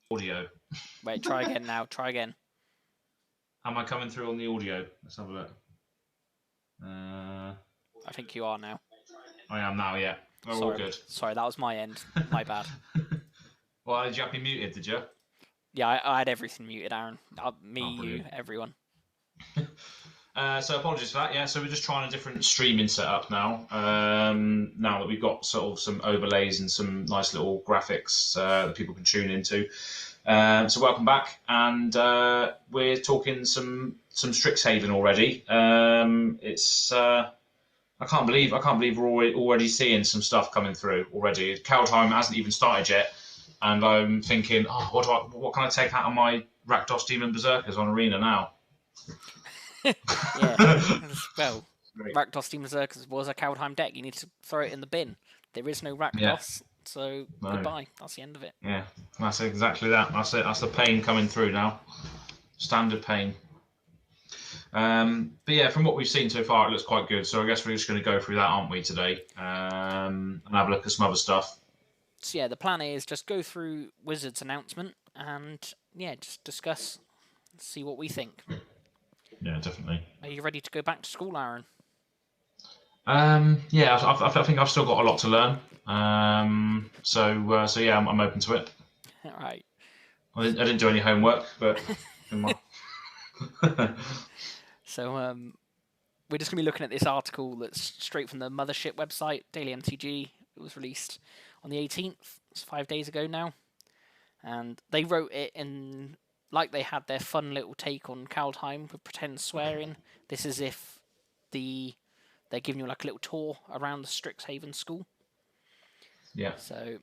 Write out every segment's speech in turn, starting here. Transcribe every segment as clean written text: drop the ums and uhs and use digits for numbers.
Audio. Wait, try again now. Try again. Am I coming through on the audio? Let's have a look. I think you are now. I am now, yeah. We're all good. Sorry, that was my end. My bad. Well, did you have me muted, did you? Yeah, I had everything muted, Aaron. Me, brilliant. you, everyone. So apologies for that. Yeah, so we're just trying a different streaming setup now. Now that we've got sort of some overlays and some nice little graphics that people can tune into. So welcome back, and we're talking some Strixhaven already. It's I can't believe we're already seeing some stuff coming through already. Kaldheim hasn't even started yet, and I'm thinking, oh, what can I take out of my Rakdos Demon Berserkers on Arena now? Yeah. Well, Rakdos Demon Berserkers was a Kaldheim deck. You need to throw it in the bin. There is no Rakdos, so goodbye. That's the end of it. Yeah, that's exactly that. That's it. That's the pain coming through now. Standard pain. But yeah, from what we've seen so far, it looks quite good. So I guess we're just going to go through that, aren't we, today? And have a look at some other stuff. So yeah, the plan is just go through Wizards' announcement and yeah, just discuss, see what we think. Yeah, definitely. Are you ready to go back to school, Aaron? Yeah, I think I've still got a lot to learn. So yeah, I'm open to it. All right. I didn't do any homework, but. So we're just gonna be looking at this article that's straight from the mothership website, Daily MTG. It was released on the 18th. It's 5 days ago now, and they wrote it in like they had their fun little take on Kaldheim with pretend swearing. This is if they're giving you like a little tour around the Strixhaven school. Yeah. So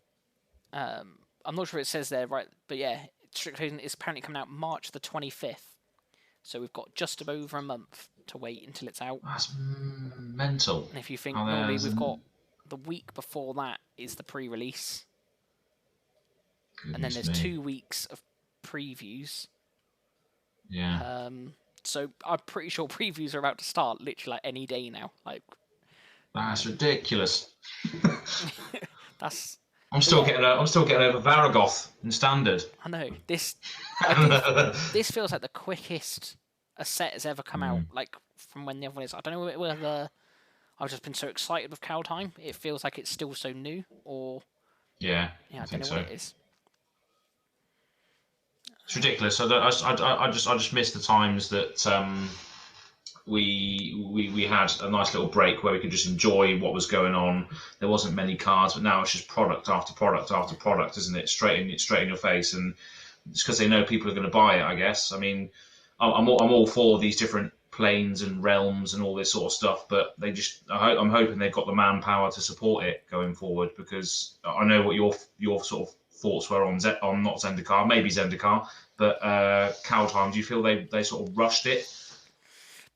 I'm not sure it says there, right? But yeah, Strixhaven is apparently coming out March the 25th. So we've got just over a month to wait until it's out. That's mental. And if you think normally we've got the week before that is the pre-release. And then there's 2 weeks of previews. Yeah. So I'm pretty sure previews are about to start literally like any day now. Like that's ridiculous. That's. I'm still getting over Varagoth in standard. I know this feels like the quickest a set has ever come out. Like from when the other one is. I don't know whether I've just been so excited with Kaldheim. It feels like it's still so new, or yeah, I don't know what it is. It's ridiculous. I just miss the times that we had a nice little break where we could just enjoy what was going on. There wasn't many cards, but now it's just product after product after product, isn't it? Straight in your face, and it's because they know people are going to buy it. I guess. I mean, I'm all for these different planes and realms and all this sort of stuff, but I'm hoping they've got the manpower to support it going forward, because I know what your sort of thoughts were on not Zendikar, maybe Zendikar, but Kaldheim. Do you feel they sort of rushed it?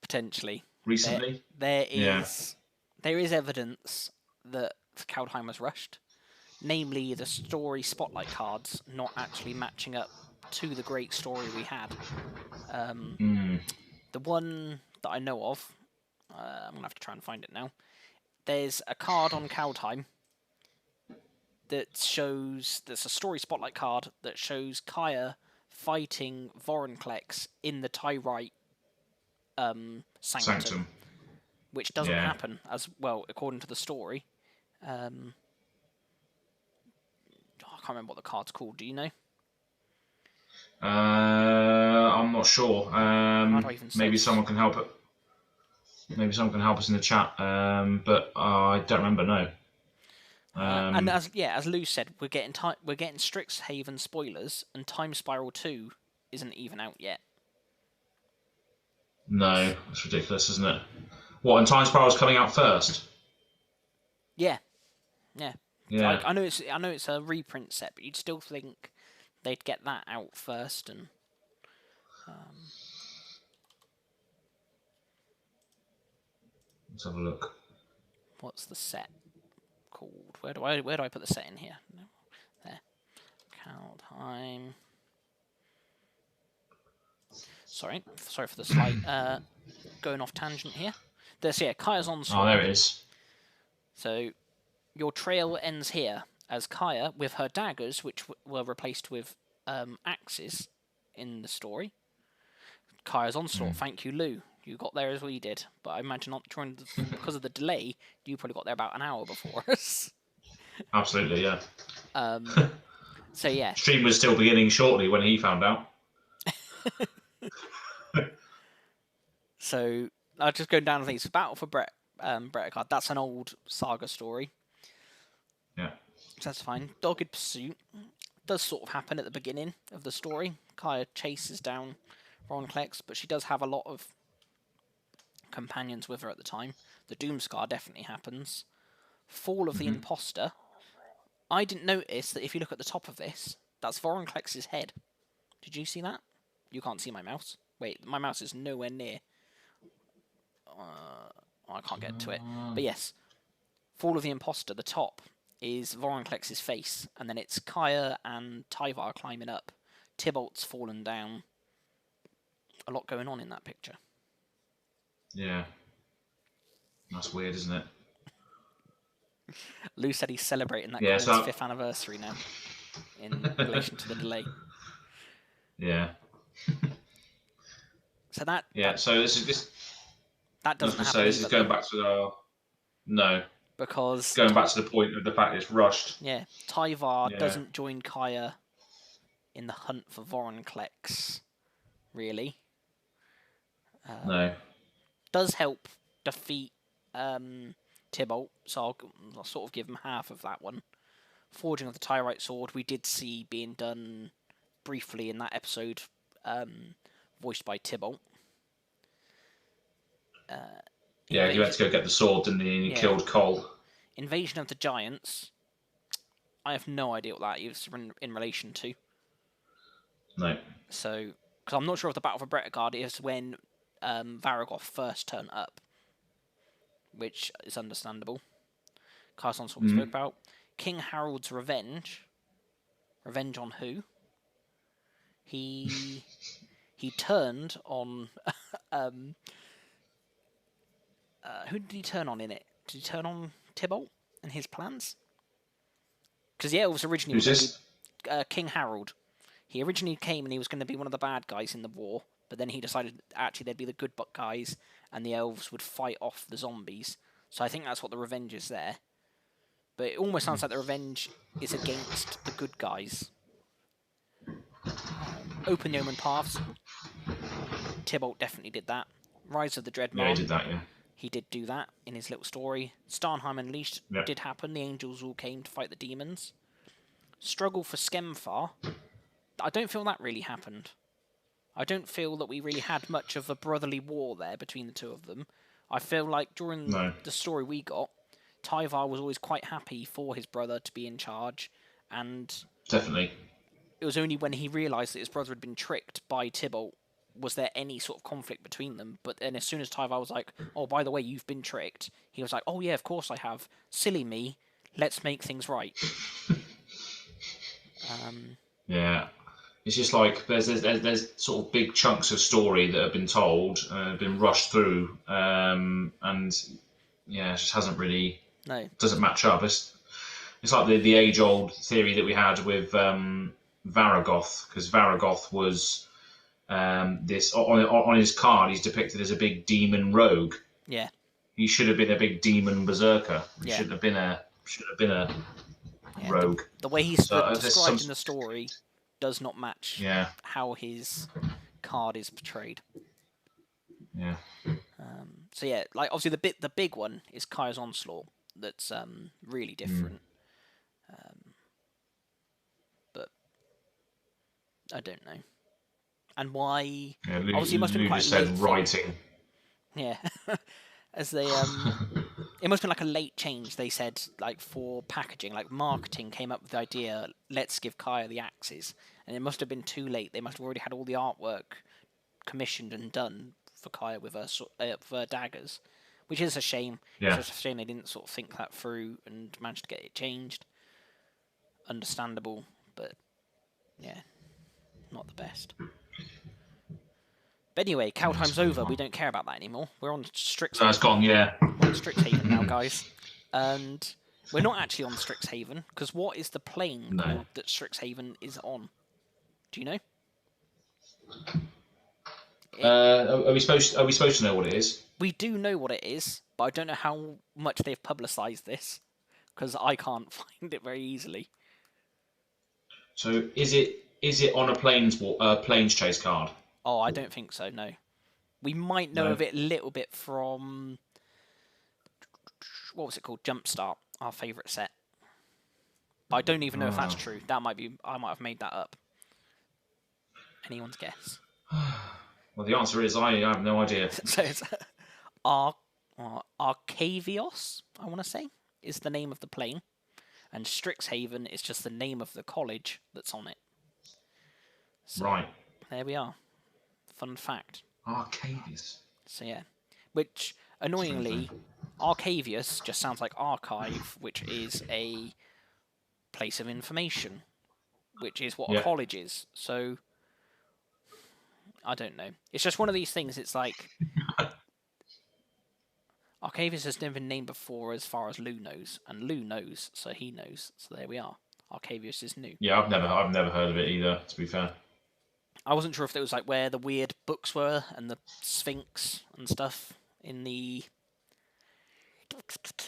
Potentially. Recently? There is evidence that Kaldheim was rushed. Namely, the story spotlight cards not actually matching up to the great story we had. The one that I know of, I'm going to have to try and find it now. There's a card on Kaldheim that's a story spotlight card that shows Kaya fighting Vorinclex in the Tyrite Sanctum, which doesn't happen as well according to the story. I can't remember what the card's called. Do you know? I'm not sure. Maybe someone can help it. Maybe someone can help us in the chat. But I don't remember. No. And as Lou said, we're getting Strixhaven spoilers, and Time Spiral 2 isn't even out yet. No, that's ridiculous, isn't it? What, and Time Spiral's coming out first? Yeah. Like, I know it's a reprint set, but you'd still think they'd get that out first, and let's have a look. What's the set called? Where do I put the set in here? No. There. Kaldheim. Sorry for the slight going off tangent here. Kaya's on screen. Oh, there it is. So your trail ends here as Kaya, with her daggers, which were replaced with axes in the story. Kaya's Onslaught, thank you, Lou. You got there as we did, but I imagine not because of the delay, you probably got there about an hour before us. Absolutely, yeah. So yeah, Stream was still beginning shortly when he found out. So I'll just go down to these. Battle for Bretagard. That's an old saga story. Yeah. So that's fine. Dogged Pursuit does sort of happen at the beginning of the story. Kaya chases down Vorinclex, but she does have a lot of companions with her at the time. The Doomscar definitely happens. Fall of the Imposter. I didn't notice that if you look at the top of this, that's Vorinclex's head. Did you see that? You can't see my mouse. Wait, my mouse is nowhere near. I can't get to it. But yes, Fall of the Imposter, the top, is Vorinclex's face, and then it's Kaya and Tyvar climbing up. Tybalt's fallen down. A lot going on in that picture. Yeah. That's weird, isn't it? Lou said he's celebrating that Yeah, comic's 5th anniversary now, in relation to the delay. Yeah. So that... Yeah, so this That doesn't happen. This is going back to our... No. Because... Going back to the point of the fact it's rushed. Yeah. Tyvar doesn't join Kaya in the hunt for Vorinclex, really. No. Does help defeat Tybalt, so I'll sort of give him half of that one. Forging of the Tyrite Sword, we did see being done briefly in that episode, voiced by Tybalt. Yeah, you had to go get the sword, didn't you? And you killed Cole. Invasion of the Giants. I have no idea what that is in relation to. No. So, because I'm not sure if the Battle for Bretagard is when Varagoth first turned up, which is understandable. Carson's what we spoke about. King Harold's Revenge. Revenge on who? He turned on... who did he turn on in it? Did he turn on Tybalt and his plans? Because the elves originally... Who's this? King Harold. He originally came and he was going to be one of the bad guys in the war, but then he decided actually they'd be the good guys and the elves would fight off the zombies. So I think that's what the revenge is there. But it almost sounds like the revenge is against the good guys. Open Yeoman Paths. Tybalt definitely did that. Rise of the Dreadmar. Yeah, he did that, yeah. He did do that in his little story. Starnheim Unleashed did happen. The angels all came to fight the demons. Struggle for Skemfar. I don't feel that really happened. I don't feel that we really had much of a brotherly war there between the two of them. I feel like during the story we got, Tyvar was always quite happy for his brother to be in charge, and definitely it was only when he realised that his brother had been tricked by Tybalt was there any sort of conflict between them. But then as soon as Tyvar was like, oh, by the way, you've been tricked, he was like, oh yeah, of course I have. Silly me, let's make things right. Yeah. It's just like there's sort of big chunks of story that have been told, been rushed through, and yeah, it just hasn't really doesn't match up. It's like the age old theory that we had with Varagoth, because Varagoth was this on his card he's depicted as a big demon rogue. Yeah, he should have been a big demon berserker. He shouldn't have been a rogue. The way he's described in the story does not match how his card is portrayed. Yeah. So yeah, like obviously the big one is Kaya's Onslaught. That's really different. But I don't know. And why? Yeah, obviously, it must have been quite said late writing. Yeah, as they it must have been like a late change. They said like for packaging, like marketing came up with the idea, let's give Kaya the axes, and it must have been too late. They must have already had all the artwork commissioned and done for Kaya with her daggers, which is a shame. Yeah. It's just a shame they didn't sort of think that through and managed to get it changed. Understandable, but yeah, not the best. But anyway, Kaldheim's over. We don't care about that anymore. We're on Strixhaven. No, it's gone, yeah. We're on Strixhaven now, guys. And we're not actually on Strixhaven, because what is the plane called that Strixhaven is on? Do you know? Are we supposed to know what it is? We do know what it is, but I don't know how much they've publicised this, because I can't find it very easily. So is it on a planes chase card? Oh, I don't think so, no. We might know No. of it a little bit from... What was it called? Jumpstart, our favourite set. But I don't even know if that's true. That might be... I might have made that up. Anyone's guess? Well, the answer is I have no idea. So it's... Arcavios, I want to say, is the name of the plane. And Strixhaven is just the name of the college that's on it. So, Right. There we are. Fun fact. Arcavius. So yeah. Which, annoyingly, Arcavius just sounds like archive, which is a place of information, which is what a college is. So, I don't know. It's just one of these things, it's like... Arcavius has never been named before as far as Lou knows, and Lou knows, so he knows. So there we are. Arcavius is new. Yeah, I've never heard of it either, to be fair. I wasn't sure if it was like where the weird books were and the Sphinx and stuff in the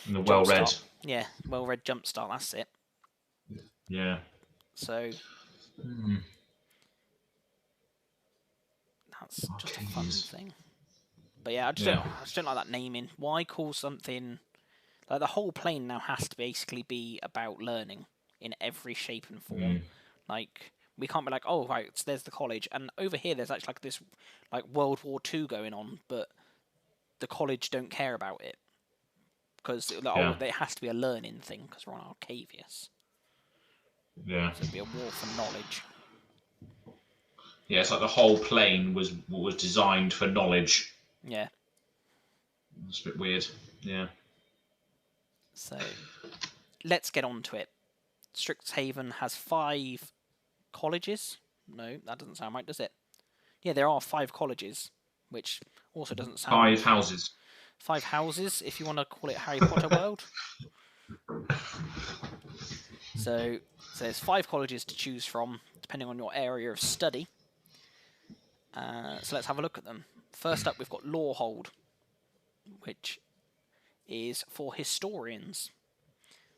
well-read. Yeah, well-read Jumpstart, that's it. Yeah. So that's just a fun thing. But yeah, I just don't like that naming. Why call something... Like, the whole plane now has to basically be about learning in every shape and form. Like, we can't be like, oh, right, so there's the college, and over here there's actually like this like World War II going on, but the college don't care about it. Because it has to be a learning thing, because we're on Arcavius. Yeah. So it'd be a war for knowledge. Yeah, it's like the whole plane was designed for knowledge. Yeah. It's a bit weird. Yeah. So, let's get on to it. Strixhaven has 5 colleges. No, that doesn't sound right, does it? Yeah, there are 5 colleges, which also doesn't sound... 5 houses. 5 houses, if you want to call it Harry Potter World. So there's 5 colleges to choose from, depending on your area of study. So let's have a look at them. First up, we've got Lawhold, which is for historians.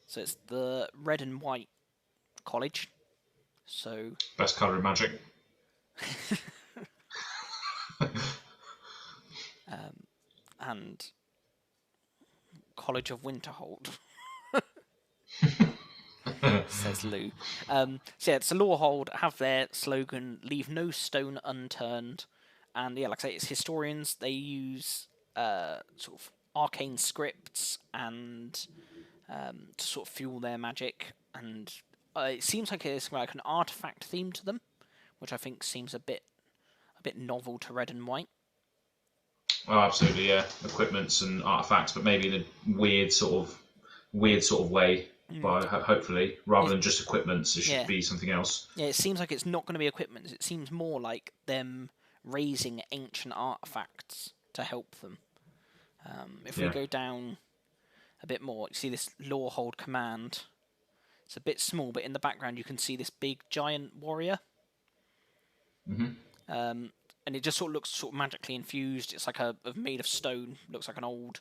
So it's the red and white college. So best colour in Magic. And College of Winterhold. Says Lou. So yeah, it's a Lawhold, have their slogan, leave no stone unturned. And yeah, like I say, it's historians. They use sort of arcane scripts and to sort of fuel their magic. And it seems like it's like an artifact theme to them, which I think seems a bit novel to red and white. Oh, absolutely, yeah. Equipments and artifacts, but maybe in a weird sort of way. But hopefully, rather than just equipments, it should be something else. Yeah, it seems like it's not going to be equipment. It seems more like them raising ancient artifacts to help them. If we go down a bit more, you see this Lawhold command. It's a bit small, but in the background you can see this big giant warrior. And it just sort of looks sort of magically infused. It's like made of stone. Looks like an old,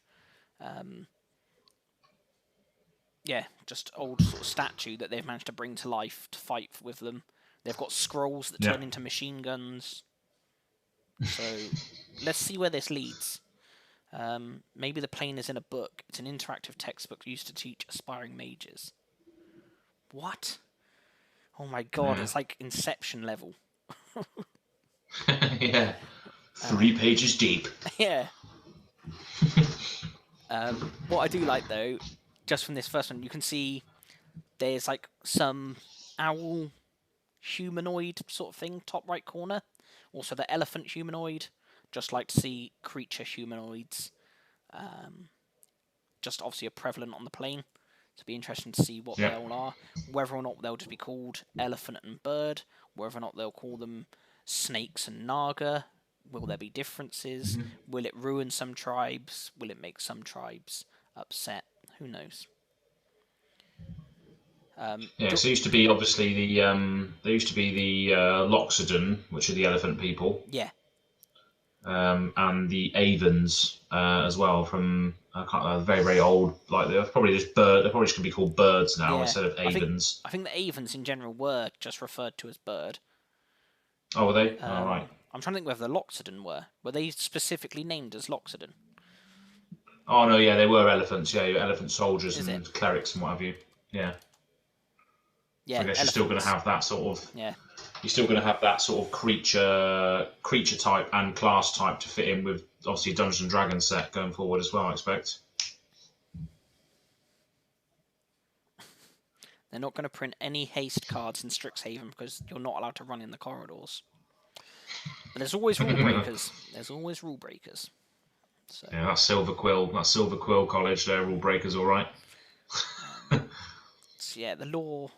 just old sort of statue that they've managed to bring to life to fight with them. They've got scrolls that turn into machine guns. So let's see where this leads. Maybe the plane is in a book. It's an interactive textbook used to teach aspiring mages. What? Oh my god, it's like Inception level. Yeah. 3 pages deep. Yeah. What I do like, though, just from this first one, you can see there's like some owl humanoid sort of thing, top right corner. Also the elephant humanoid. Just like to see creature humanoids. Just obviously are prevalent on the plane. So it'll be interesting to see what they all are. Whether or not they'll just be called elephant and bird. Whether or not they'll call them snakes and naga. Will there be differences? Will it ruin some tribes? Will it make some tribes upset? Who knows? Yeah, so there used to be obviously the Loxodon, which are the elephant people, Yeah, and the Avens as well from I can't very very old. Like they're probably just bird. They're probably just gonna be called birds now yeah. instead of Avens. I think the Avens in general were just referred to as bird. Oh, were they? All right. I'm trying to think whether the Loxodon were. Were they specifically named as Loxodon? Oh no, yeah, they were elephants. Yeah, your elephant soldiers Is it? and clerics and what have you. Yeah. So I Yeah, guess you're still going to elephants. have that sort of Yeah. you're still going to have that sort of creature type and class type to fit in with obviously Dungeons and Dragons set going forward as well. I expect. They're not going to print any haste cards in Strixhaven because you're not allowed to run in the corridors. But there's always rule breakers. There's always rule breakers. So Yeah, that Silver Quill College, their rule breakers, all right. so yeah, the law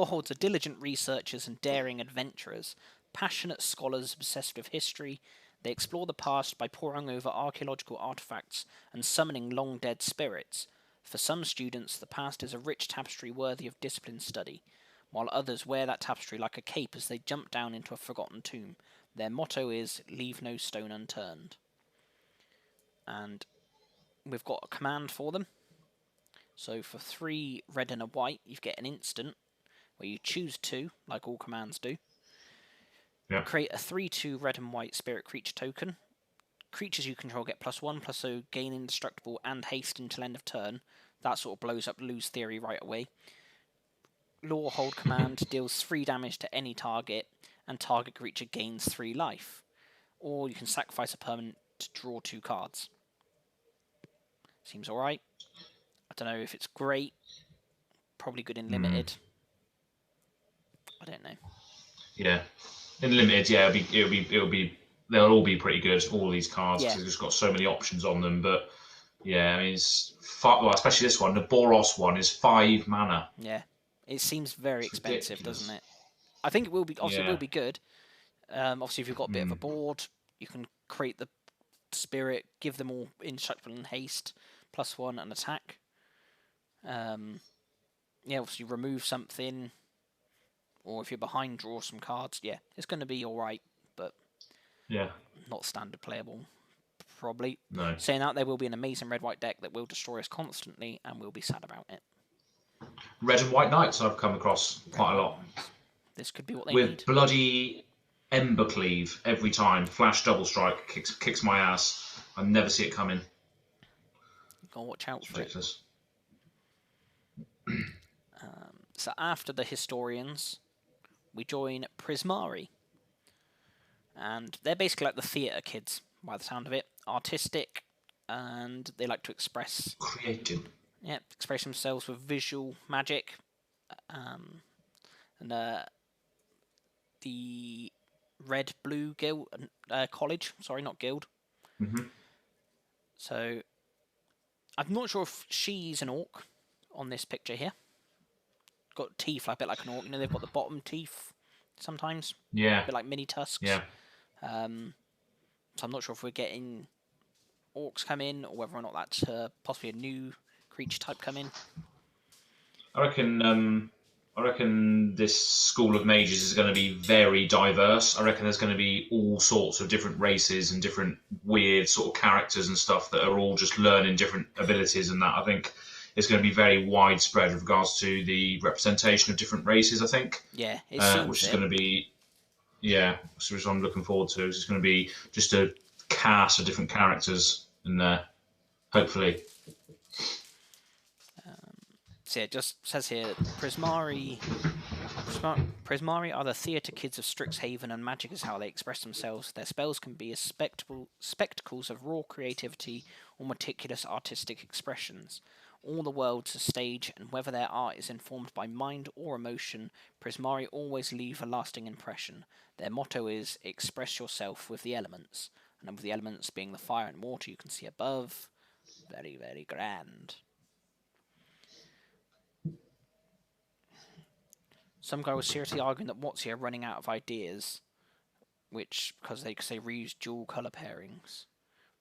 holds are diligent researchers and daring adventurers, passionate scholars obsessed with history. They explore the past by poring over archaeological artifacts and summoning long dead spirits. For some students, the past is a rich tapestry worthy of disciplined study, while others wear that tapestry like a cape as they jump down into a forgotten tomb. Their motto is "Leave no stone unturned." And we've got a command for them. So for 3 red and a white, you get an instant where you choose 2, like all commands do. Yeah. Create a 3/2 red and white spirit creature token. Creatures you control get +1/+0, gain indestructible and haste until end of turn. That sort of blows up lose theory right away. Law hold command deals 3 damage to any target, and target creature gains 3 life. Or you can sacrifice a permanent to draw 2 cards. Seems alright. I don't know if it's great. Probably good in limited. I don't know. Yeah, in limited, yeah, they'll all be pretty good. All these cards because Yeah. they've just got so many options on them. But yeah, I mean, well, especially this one. The Boros one is 5 mana. Yeah. It seems very It's expensive, doesn't ridiculous. it? I think it will be. Obviously, it will Yeah. be good. Obviously, if you've got a bit of a board, you can create the spirit, give them all indestructible and haste, +1 and attack. Yeah, obviously remove something, or if you're behind, draw some cards. Yeah, it's going to be all right, but Yeah. not standard playable. Probably. No. Saying that, there will be an amazing red-white deck that will destroy us constantly, and we'll be sad about it. Red and White Knights I've come across quite a lot. This could be what they With need. bloody Embercleave every time. Flash double strike kicks my ass. I never see it coming. Gotta watch out It's for it. ridiculous. So after the Historians, we join Prismari. And they're basically like the theatre kids, by the sound of it. Artistic, and they like to express themselves with visual magic. And the Red Blue Guild College, sorry, not guild. So I'm not sure if she's an orc on this picture here. Got teeth like a bit like an orc. You know, they've got the bottom teeth sometimes. Yeah. A bit like mini tusks. Yeah. So I'm not sure if we're getting orcs come in or whether or not that's possibly a new creature type come in. I reckon this school of mages is going to be very diverse. I reckon there's going to be all sorts of different races and different weird sort of characters and stuff that are all just learning different abilities and that. I think it's going to be very widespread with regards to the representation of different races, I think. Yeah, which is going to be, which I'm looking forward to. It's going to be just a cast of different characters in there, hopefully. So yeah, it just says here, Prismari are the theatre kids of Strixhaven, and magic is how they express themselves. Their spells can be as spectacles of raw creativity or meticulous artistic expressions. All the world's a stage, and whether their art is informed by mind or emotion, Prismari always leave a lasting impression. Their motto is, express yourself with the elements. And with the elements being the fire and water you can see above. Very, very grand. Some guy was seriously arguing that WotC are running out of ideas, because they reuse dual colour pairings.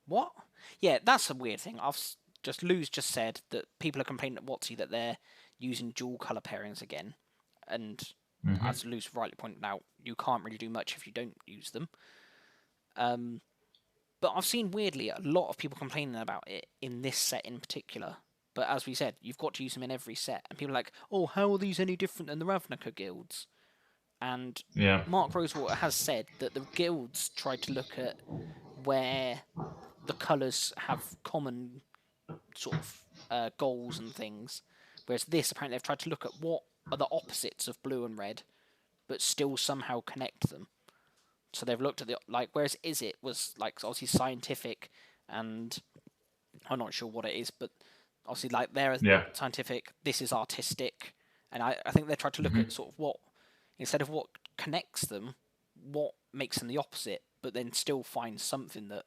What? Yeah, that's a weird thing. Luz just said that people are complaining at WotC that they're using dual colour pairings again, and Mm-hmm. as Luce rightly pointed out, you can't really do much if you don't use them. But I've seen, weirdly, a lot of people complaining about it in this set in particular. But as we said, you've got to use them in every set. And people are like, oh, how are these any different than the Ravnica guilds? And Yeah. Mark Rosewater has said that the guilds tried to look at where the colours have common sort of goals and things. Whereas this, apparently, they've tried to look at what are the opposites of blue and red, but still somehow connect them. So they've looked at whereas Izzet was like obviously scientific, and I'm not sure what it is, but obviously like they're scientific, this is artistic, and I think they tried to look at sort of what, instead of what connects them, what makes them the opposite, but then still find something that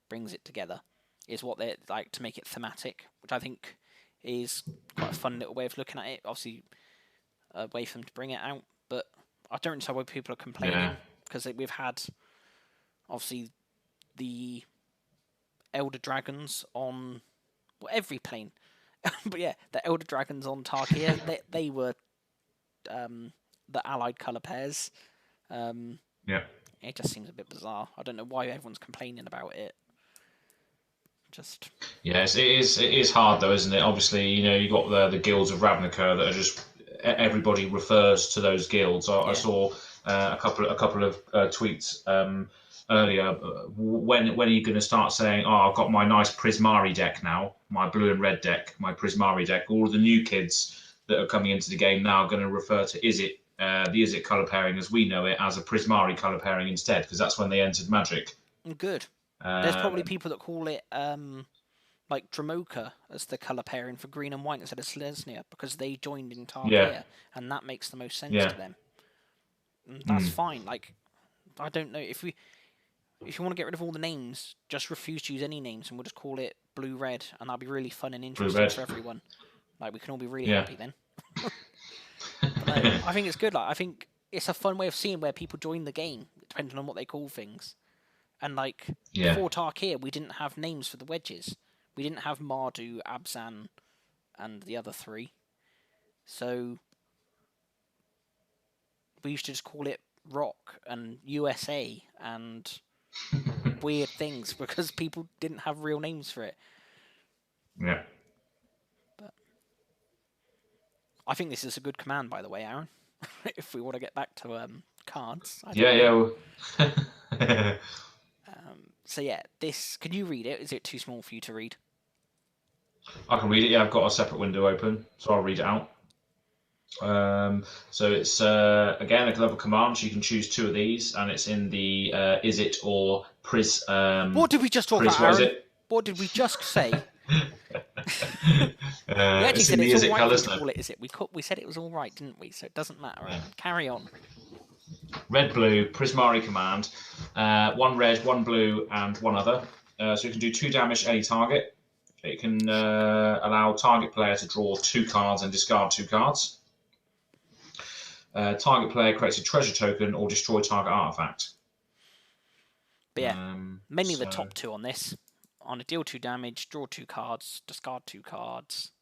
brings it together, is what they're like, to make it thematic, which I think is quite a fun little way of looking at it. Obviously, a way for them to bring it out, but I don't understand why people are complaining, because we've had obviously the Elder Dragons on every plane, but yeah, the Elder Dragons on Tarkia, they were the allied colour pairs. It just seems a bit bizarre. I don't know why everyone's complaining about it. Just Yes, it is hard though, isn't it? Obviously, you got the guilds of Ravnica that are just, everybody refers to those guilds. I saw a couple of tweets earlier. When are you going to start saying, "Oh, I've got my nice Prismari deck now, my blue and red deck, my Prismari deck"? All of the new kids that are coming into the game now are going to refer to the Izzet color pairing as we know it as a Prismari color pairing instead, because that's when they entered Magic. Good. There's probably people that call it like Dramoka as the colour pairing for green and white instead of Selesnya, because they joined in Tarkia, and that makes the most sense to them. And that's fine. Like, I don't know, if you want to get rid of all the names, just refuse to use any names, and we'll just call it blue red, and that'll be really fun and interesting for everyone. Like, we can all be really happy then. But no, I think it's good. Like, I think it's a fun way of seeing where people join the game, depending on what they call things. And like before Tarkia, we didn't have names for the wedges. We didn't have Mardu, Abzan, and the other three. So we used to just call it Rock and USA and weird things because people didn't have real names for it. Yeah. But I think this is a good command, by the way, Aaron. If we want to get back to cards. So yeah, this. Can you read it? Is it too small for you to read? I can read it. Yeah, I've got a separate window open, so I'll read it out. So it's again a level command. So you can choose two of these, and it's in the Izzet or Pris. What did we just talk about, Aaron? What did we just say? We actually said it's all right to call it Izzet. We said it was all right, didn't we? So it doesn't matter. Right? Carry on. Red, blue, Prismari command. One red, one blue, and one other. So you can do 2 damage to any target. It can allow target player to draw 2 cards and discard 2 cards. Target player creates a treasure token or destroy target artifact. But yeah, mainly the top 2 on this. On a deal 2 damage, draw 2 cards, discard 2 cards.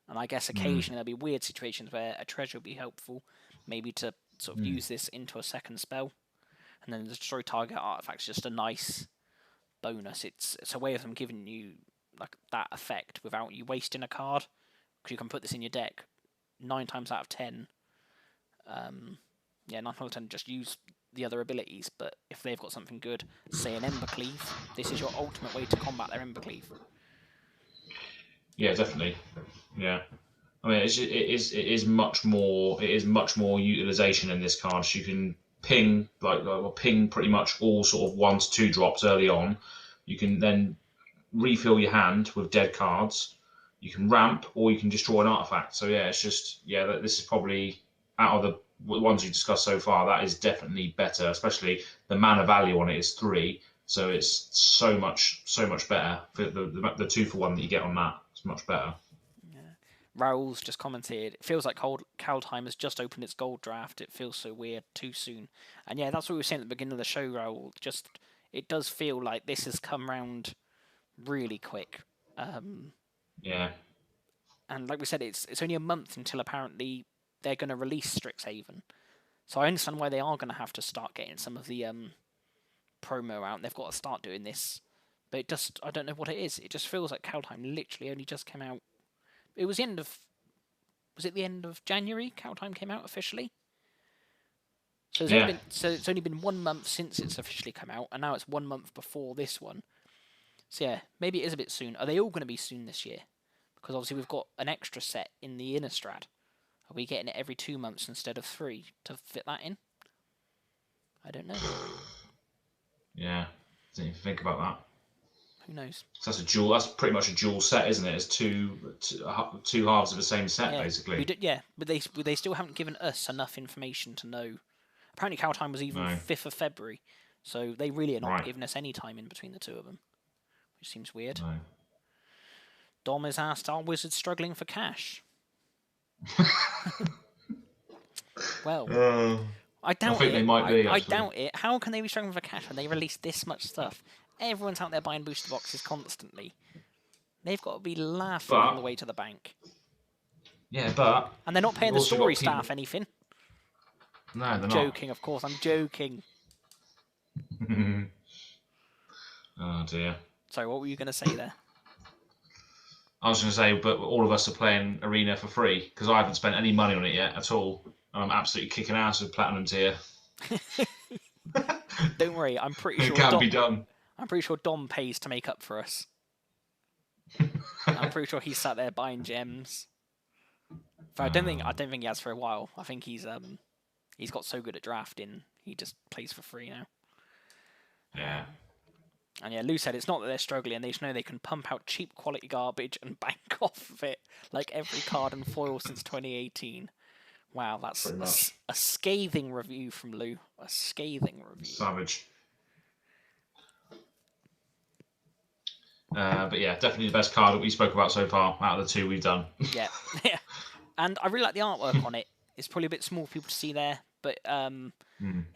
And I guess occasionally there'll be weird situations where a treasure will be helpful, maybe to sort of use this into a second spell. And then the destroy target artifact's just a nice bonus. It's a way of them giving you like that effect without you wasting a card, because you can put this in your deck 9 times out of 10. 9 times out of 10 just use the other abilities, but if they've got something good, say an Embercleave, this is your ultimate way to combat their Embercleave. Yeah, definitely. Yeah, I mean it is much more utilization in this card. So you can ping ping pretty much all sort of 1 to 2 drops early on. You can then refill your hand with dead cards. You can ramp, or you can destroy an artifact. So yeah, it's just this is probably, out of the ones we discussed so far, that is definitely better. Especially the mana value on it is 3, so it's so much better. For the 2 for 1 that you get on that, it's much better. Yeah. Raoul's just commented, it feels like Kaldheim has just opened its gold draft. It feels so weird, too soon. And yeah, that's what we were saying at the beginning of the show, Raoul. Just, it does feel like this has come round really quick. Yeah. And like we said, it's only a month until apparently they're going to release Strixhaven. So I understand why they are going to have to start getting some of the promo out. They've got to start doing this. But it just, I don't know what it is. It just feels like Kaldheim literally only just came out. It was the end of... Was it the end of January Kaldheim came out officially? So it's only been 1 month since it's officially come out, and now it's 1 month before this one. So yeah, maybe it is a bit soon. Are they all going to be soon this year? Because obviously we've got an extra set in the Innistrad. Are we getting it every 2 months instead of 3 to fit that in? I don't know. Yeah, didn't even think about that. Who knows? So that's pretty much a dual set, isn't it? It's two halves of the same set, basically. But they still haven't given us enough information to know. Apparently Kaldheim was even 5th of February, so they really are not giving us any time in between the two of them, which seems weird. No. Dom has asked, are wizards struggling for cash? Well, I doubt I think they might be. I doubt it. How can they be struggling for cash when they release this much stuff? Everyone's out there buying booster boxes constantly. They've got to be laughing on the way to the bank. Yeah, but... And they're not paying the story staff anything. No, they're not. Joking, of course. I'm joking. Oh, dear. Sorry, what were you going to say there? I was going to say, but all of us are playing Arena for free, because I haven't spent any money on it yet at all. I'm absolutely kicking ass with Platinum tier. Don't worry, I'm pretty sure it can be done. I'm pretty sure Dom pays to make up for us. I'm pretty sure he's sat there buying gems. But I don't think he has for a while. I think he's got so good at drafting, he just plays for free now. Yeah. And yeah, Lou said it's not that they're struggling, they just know they can pump out cheap quality garbage and bank off of it, like every card and foil since 2018. Wow, that's a scathing review from Lou. A scathing review. Savage. But yeah, definitely the best card that we spoke about so far out of the two we've done. Yeah. And I really like the artwork on it. It's probably a bit small for people to see there, but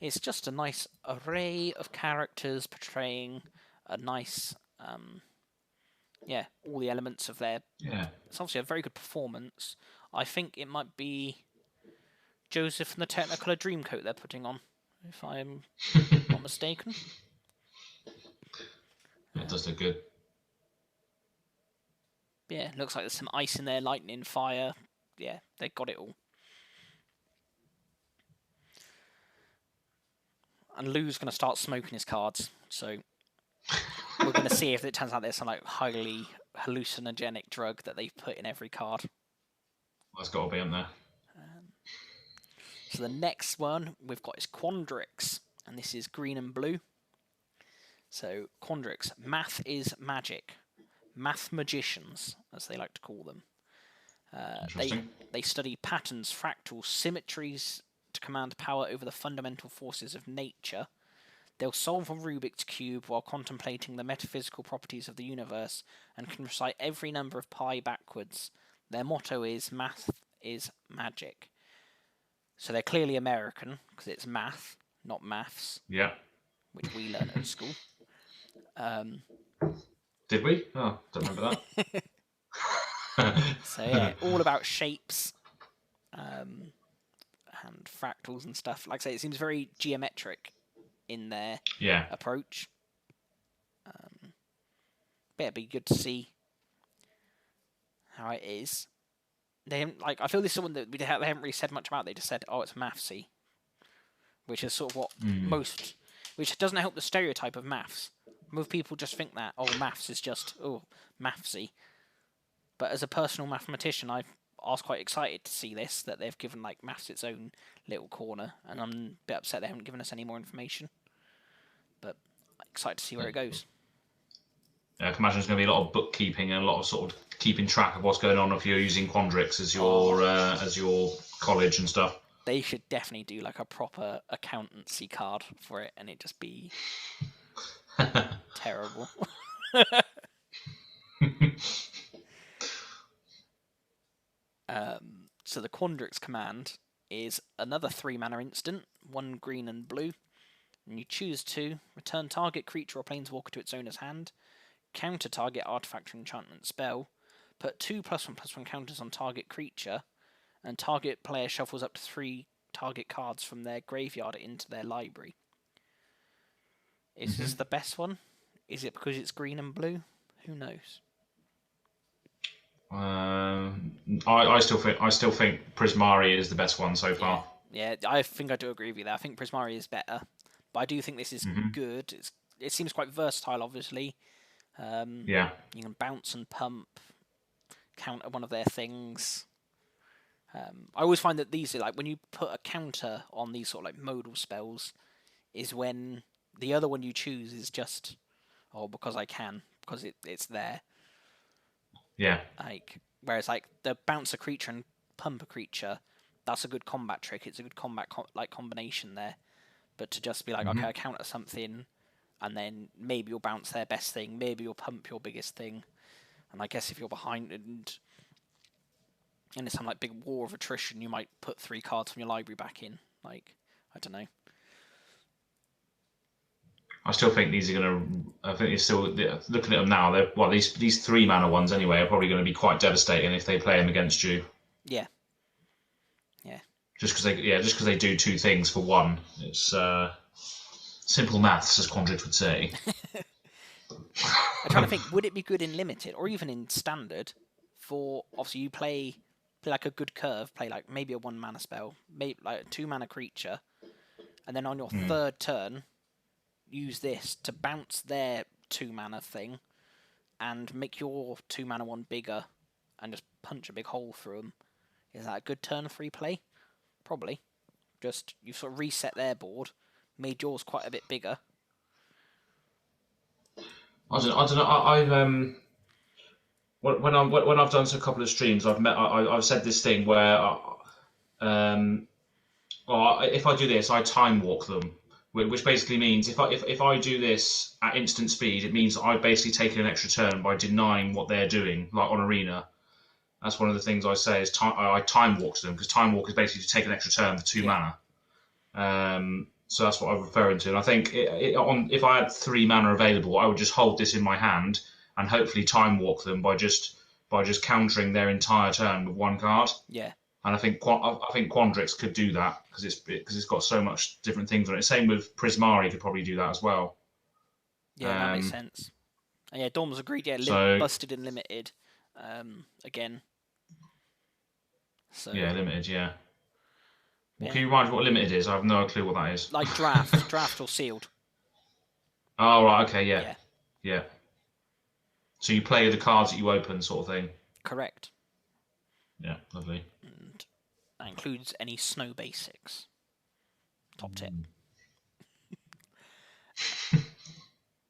it's just a nice array of characters portraying a nice, all the elements of their... Yeah. It's obviously a very good performance. I think it might be Joseph and the Technicolor Dreamcoat they're putting on, if I'm not mistaken. It does look good. Yeah, looks like there's some ice in there, lightning, fire. Yeah, they got it all. And Lou's going to start smoking his cards, so we're going to see if it turns out there's some like highly hallucinogenic drug that they've put in every card. That's got to be in there. So the next one we've got is Quandricks, and this is green and blue. So Quandricks, math is magic. Math magicians, as they like to call them. They study patterns, fractals, symmetries to command power over the fundamental forces of nature. They'll solve a Rubik's Cube while contemplating the metaphysical properties of the universe and can recite every number of pi backwards. Their motto is math is magic. So they're clearly American, because it's math, not maths. Yeah. Which we learned at school. Did we? Oh, don't remember that. So yeah, all about shapes and fractals and stuff. Like I say, it seems very geometric in their approach. But it'd be good to see how it is. They haven't, like, I feel this is someone that they haven't really said much about. They just said, "Oh, it's mathsy," which is sort of what most, which doesn't help the stereotype of maths. Most people just think that, oh, maths is just, oh, mathsy. But as a personal mathematician, I was quite excited to see this, that they've given like maths its own little corner, and I'm a bit upset they haven't given us any more information. But I'm excited to see where it goes. Yeah, I can imagine there's going to be a lot of bookkeeping and a lot of sort of keeping track of what's going on if you're using Quandricks as your college and stuff. They should definitely do like a proper accountancy card for it, and it just be terrible. So the Quandricks command is another 3-mana instant, 1 green and blue. And you choose to return target creature or planeswalker to its owner's hand, counter target artifact or enchantment spell, put 2+1/+1 counters on target creature, and target player shuffles up to 3 target cards from their graveyard into their library. Is this the best one? Is it because it's green and blue? Who knows? I still think Prismari is the best one so far. Yeah, I think I do agree with you there. I think Prismari is better, but I do think this is good. It seems quite versatile, obviously. Yeah. You can bounce and pump, counter one of their things. I always find that these are like when you put a counter on these sort of like modal spells, is when the other one you choose is just, because I can, because it's there. Yeah. Like, whereas like the bounce a creature and pump a creature, that's a good combat trick. It's a good combat combination there. But to just be like, okay, I counter something, and then maybe you'll bounce their best thing, maybe you'll pump your biggest thing, and I guess if you're behind and it's some like big war of attrition, you might put 3 cards from your library back in. Like, I don't know. I still think these are going to. I think you're still looking at them now. They're these 3 mana ones anyway are probably going to be quite devastating if they play them against you. Yeah. Just because they do 2 things for 1. It's simple maths, as Quandrick would say. I'm trying to think. Would it be good in limited or even in standard? For obviously you play like a good curve, play like maybe a 1 mana spell, maybe like a 2 mana creature, and then on your 3rd turn, use this to bounce their 2 mana thing, and make your 2 mana one bigger, and just punch a big hole through them. Is that a good turn 3 play? Probably. Just you've sort of reset their board, made yours quite a bit bigger. I don't know. I've when I've done a couple of streams, I've said this thing where if I do this, I time walk them, which basically means if I do this at instant speed, it means I've basically taken an extra turn by denying what they're doing, like on Arena. That's one of the things I say is I time walk them, because time walk is basically to take an extra turn for 2 mana. So that's what I'm referring to. And I think if I had 3 mana available, I would just hold this in my hand and hopefully time walk them by just countering their entire turn with 1 card. Yeah. And I think Quandrix could do that because it's got so much different things on it. Same with Prismari could probably do that as well. Yeah, that makes sense. And yeah, Dorm's agreed. Yeah, busted and limited. Again. So yeah, limited. Yeah. Well, can you remind me what limited is? I have no clue what that is. Like draft or sealed. Oh right, okay, yeah. So you play the cards that you open, sort of thing. Correct. Yeah, lovely. And that includes any snow basics. Top tip.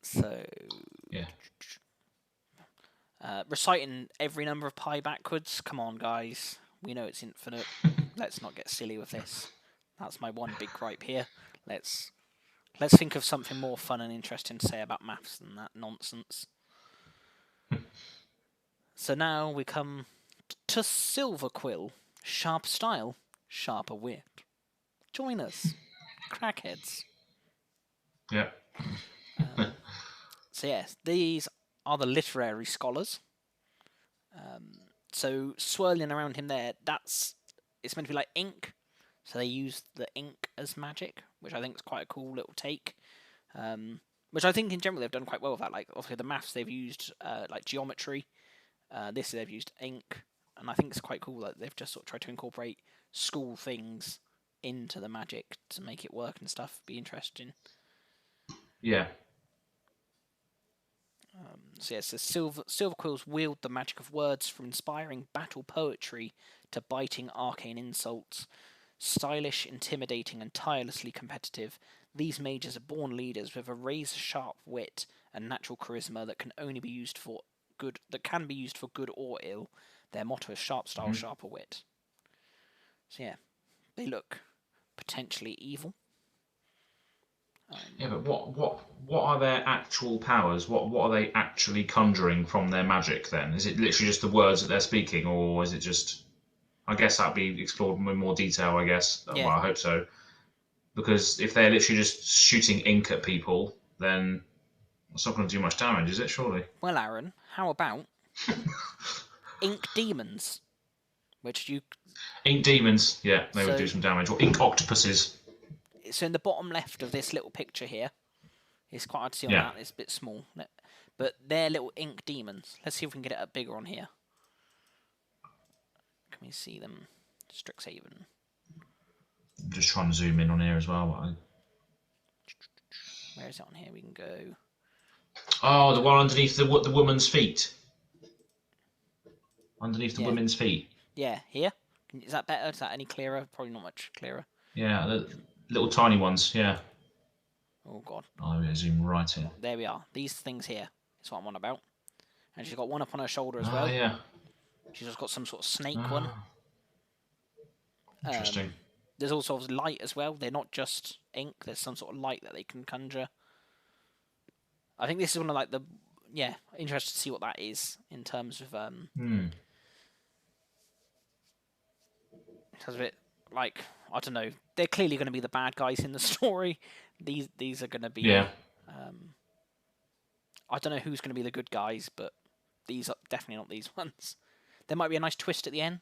So yeah. Reciting every number of pi backwards. Come on, guys. We know it's infinite. Let's not get silly with this. That's my one big gripe here. Let's think of something more fun and interesting to say about maths than that nonsense. So now we come to Silver Quill. Sharp style, sharper wit. Join us, crackheads. Yeah. So yes, these are the literary scholars. So swirling around him there, it's meant to be like ink. So they use the ink as magic, which I think is quite a cool little take. Which I think in general they've done quite well with that. Like obviously the maths they've used like geometry. This they've used ink, and I think it's quite cool that they've just sort of tried to incorporate school things into the magic to make it work and stuff. Be interesting. Yeah. So yes, Silver Quills wield the magic of words from inspiring battle poetry to biting arcane insults. Stylish, intimidating, and tirelessly competitive, these mages are born leaders with a razor-sharp wit and natural charisma that can only be used for good. That can be used for good or ill. Their motto is sharp style, sharper wit. So yeah, they look potentially evil. Yeah, but what are their actual powers? What are they actually conjuring from their magic then? Is it literally just the words that they're speaking, or is it just... I guess that'd be explored in more detail, I guess. Yeah. Well, I hope so. Because if they're literally just shooting ink at people, then it's not going to do much damage, is it, surely? Well, Aaron, how about ink demons, which you. Ink demons, yeah, they would So- do some damage. Or ink octopuses. So in the bottom left of this little picture here, it's quite hard to see on Yeah. that. It's a bit small, but they're little ink demons. Let's see if we can get it up bigger on here. Can we see them? Strixhaven. I'm just trying to zoom in on here as well. Where is it on here? We can go. Oh, the one underneath the woman's feet. Underneath the Yeah. women's feet. Yeah, here. Is that better? Is that any clearer? Probably not much clearer. Yeah, the little tiny ones. Yeah. Oh god. Oh, yeah, zoom right in. There we are. These things here is what I'm on about. And she's got one up on her shoulder as well. Oh, yeah. She's just got some sort of snake one. Interesting. There's also light as well. They're not just ink. There's some sort of light that they can conjure. I think this is one of like the interested to see what that is in terms of in terms of it, like, I don't know. They're clearly going to be the bad guys in the story. These are going to be. Yeah. I don't know who's going to be the good guys, but these are definitely not these ones. There might be a nice twist at the end.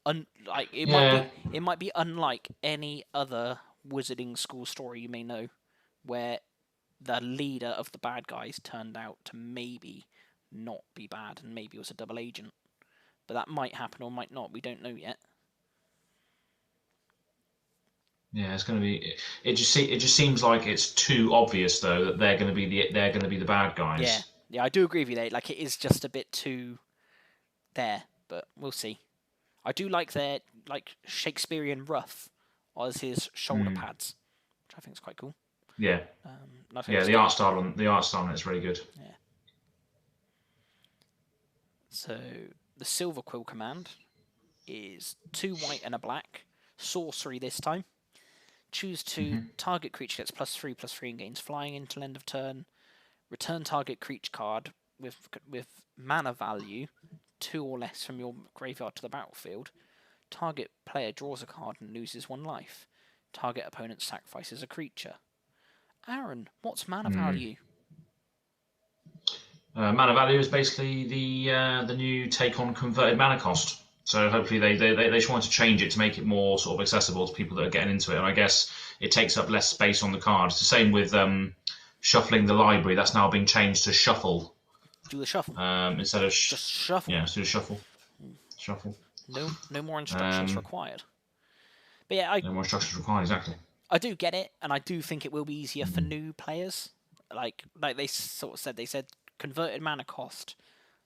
It might be unlike any other wizarding school story you may know, where the leader of the bad guys turned out to maybe not be bad and maybe was a double agent. But that might happen or might not. We don't know yet. Yeah, it's going to be. It just seems like it's too obvious though that they're going to be the bad guys. Yeah, I do agree with you there. Like, it is just a bit too there, but we'll see. I do like their Shakespearean rough as his shoulder pads, which I think is quite cool. Yeah. The art style on it's really good. Yeah. So the Silver Quill command is 2 white and a black, sorcery this time. Choose to target creature gets +3/+3 and gains flying until end of turn. Return target creature card with mana value 2 or less from your graveyard to the battlefield. Target player draws a card and loses 1 life. Target opponent sacrifices a creature. Aaron, what's mana value? Mana value is basically the new take on converted mana cost. So hopefully they just want to change it to make it more sort of accessible to people that are getting into it. And I guess it takes up less space on the card. It's the same with shuffling the library. That's now being changed to shuffle. Do the shuffle. Instead of just shuffle. Yeah, do the shuffle. Shuffle. No more instructions required. But yeah, no more instructions required. Exactly. I do get it, and I do think it will be easier for new players. Like they sort of said, converted mana cost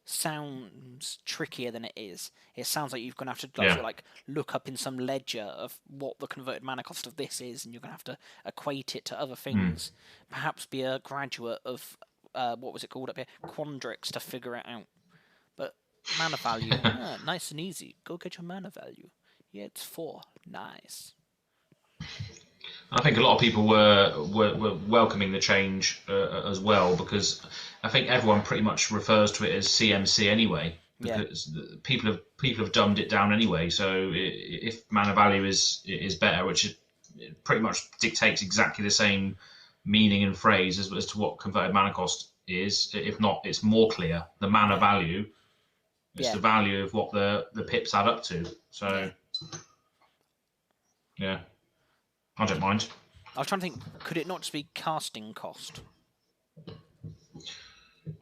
sounds trickier than it is. It sounds like you're going to have to look up in some ledger of what the converted mana cost of this is, and you're going to have to equate it to other things. Perhaps be a graduate of what was it called up here, Quandricks, to figure it out. But mana value, nice and easy. Go get your mana value. Yeah, it's 4. Nice. I think a lot of people were welcoming the change as well, because I think everyone pretty much refers to it as CMC anyway. Because people have dumbed it down anyway. So if mana value is better, which it pretty much dictates exactly the same meaning and phrase as to what converted mana cost is. If not, it's more clear. The mana value is the value of what the pips add up to. So yeah. I don't mind. I was trying to think, could it not just be casting cost?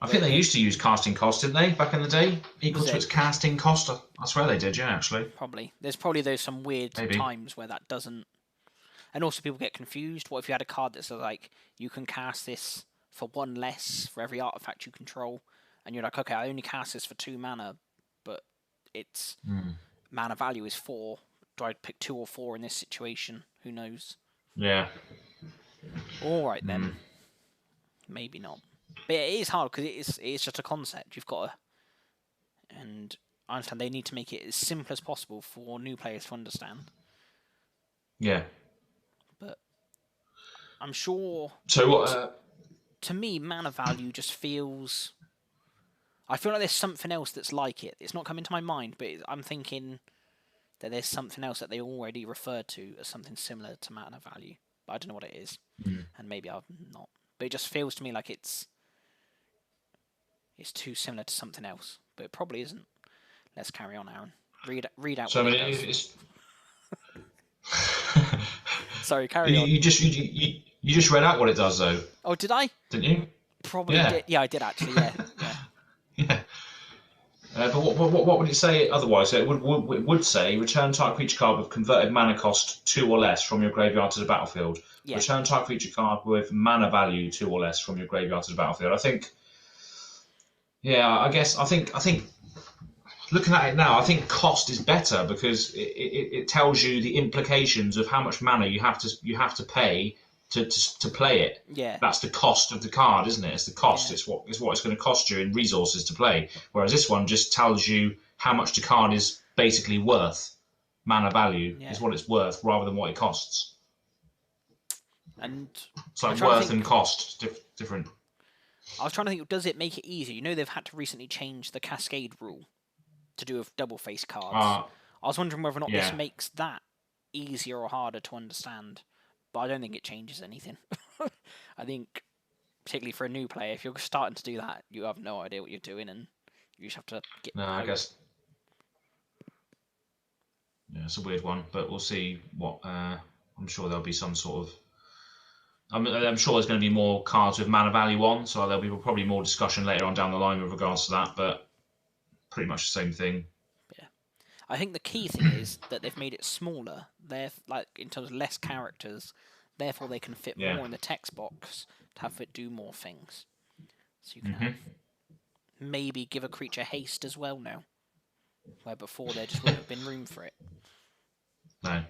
I think they used to use casting cost, didn't they, back in the day? Equal to its casting cost. I swear they did, yeah, actually. Probably. There's some weird times where that doesn't. And also people get confused. What if you had a card that says, like, you can cast this for 1 less for every artifact you control, and you're like, okay, I only cast this for 2 mana, but its mana value is 4. Do I pick 2 or 4 in this situation? Who knows? Yeah. All right then. Maybe not. But it is hard because it is just a concept. You've got to, and I understand they need to make it as simple as possible for new players to understand. Yeah. But I'm sure. So what? To me, mana value just feels. I feel like there's something else that's like it. It's not coming to my mind, but I'm thinking that there's something else that they already refer to as something similar to mana value. But I don't know what it is. And maybe I'm not. But it just feels to me like it's too similar to something else. But it probably isn't. let's carry on, Aaron. Read out So what I it mean, does. it's Sorry, carry on. you just read out what it does, though, Oh, did I? didn't you? Probably Yeah, did. Yeah, I did actually. Yeah, yeah. yeah. But what would it say otherwise? So it would say return target creature card with converted mana cost 2 or less from your graveyard to the battlefield. Yeah. Return target creature card with mana value 2 or less from your graveyard to the battlefield. I think, yeah, I think looking at it now, I think cost is better because it tells you the implications of how much mana you have to pay to play it. Yeah. That's the cost of the card, isn't it? It's the cost. Yeah. It's what it's going to cost you in resources to play. Whereas this one just tells you how much the card is basically worth. Mana value Yeah. is what it's worth rather than what it costs. And it's like worth and cost different. I was trying to think, does it make it easier? You know, they've had to recently change the cascade rule to do with double face cards. I was wondering whether or not this makes that easier or harder to understand, but I don't think it changes anything. I think, particularly for a new player, if you're starting to do that, you have no idea what you're doing, and you just have to get. No, I guess. Yeah, it's a weird one, but we'll see what. I'm sure there'll be some sort of. I'm sure there's going to be more cards with mana value on, so there'll be probably more discussion later on down the line with regards to that, but pretty much the same thing. Yeah. I think the key thing is that they've made it smaller. They're like in terms of less characters, therefore they can fit more in the text box to have it do more things. So you can have maybe give a creature haste as well now, where before there just wouldn't have been room for it. No.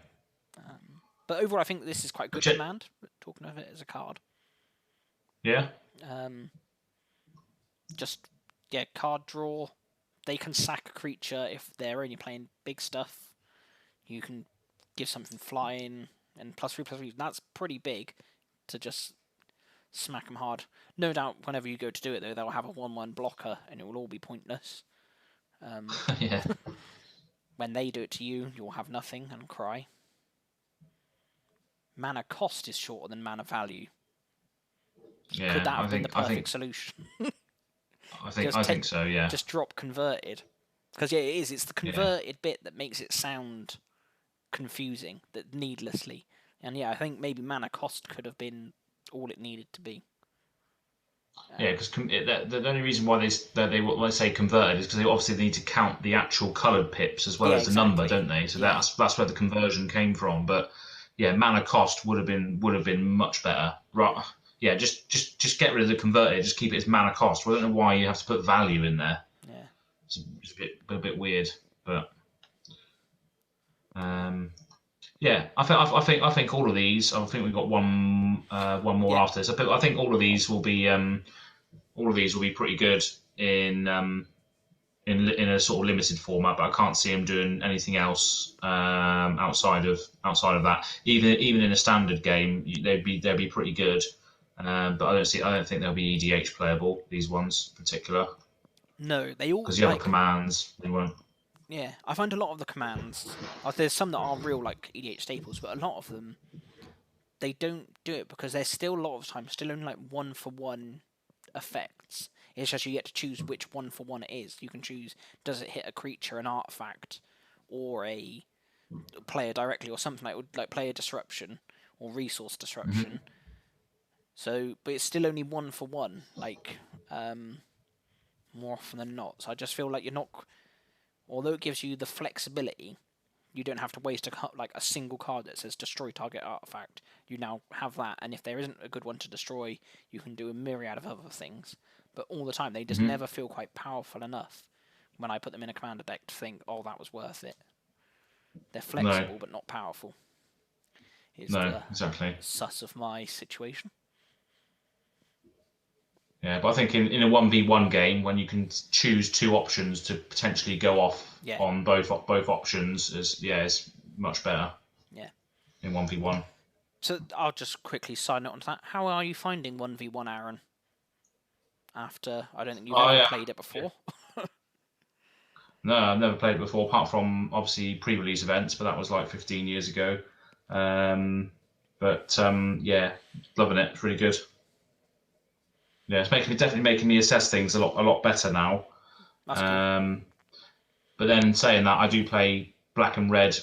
But overall, I think this is quite good command. Talking of it as a card. Yeah. Just card draw. They can sack a creature if they're only playing big stuff. You can give something flying and +3/+3. That's pretty big to just smack them hard. No doubt, whenever you go to do it, though, they'll have a 1/1 blocker and it will all be pointless. Yeah. When they do it to you, you'll have nothing and cry. Mana cost is shorter than mana value. Yeah, could that have been the perfect solution? I think so. Yeah. Just drop converted, because it is. It's the converted bit that makes it sound confusing, that needlessly. And I think maybe mana cost could have been all it needed to be. Yeah, because the only reason why they say converted is because they obviously need to count the actual coloured pips as well as the number, don't they? So that's where the conversion came from. But yeah, mana cost would have been much better. Right? Yeah, just get rid of the converted. Just keep it as mana cost. Well, I don't know why you have to put value in there. Yeah, it's a bit weird, but yeah, I think all of these. I think we've got one more after this. I think all of these will be pretty good in a sort of limited format, but I can't see them doing anything else outside of that. Even in a standard game, they'd be pretty good. But I don't think they'll be EDH playable. These ones in particular. No, they all because the other commands they won't. Yeah, I find a lot of the commands. There's some that are real like EDH staples, but a lot of them they don't do it because they're still a lot of time still only like 1-for-1 effects. It's just you get to choose which 1-for-1 it is. You can choose does it hit a creature, an artifact, or a player directly, or something like player disruption or resource disruption. Mm-hmm. So, but it's still only 1-for-1, like more often than not. So I just feel like you're not. Although it gives you the flexibility, you don't have to waste a single card that says destroy target artifact. You now have that, and if there isn't a good one to destroy, you can do a myriad of other things. But all the time, they just never feel quite powerful enough when I put them in a commander deck to think, oh, that was worth it. They're flexible, but not powerful. Exactly. Sus of my situation. Yeah, but I think in a 1v1 game, when you can choose two options to potentially go off on both options, is much better. Yeah. In 1v1. So I'll just quickly side note onto that. How are you finding 1v1, Aaron? After I don't think you've ever played it before. Yeah. No, I've never played it before, apart from obviously pre-release events, but that was like 15 years ago. Loving it. It's really good. Yeah, it's definitely making me assess things a lot better now. That's cool. But then saying that, I do play black and red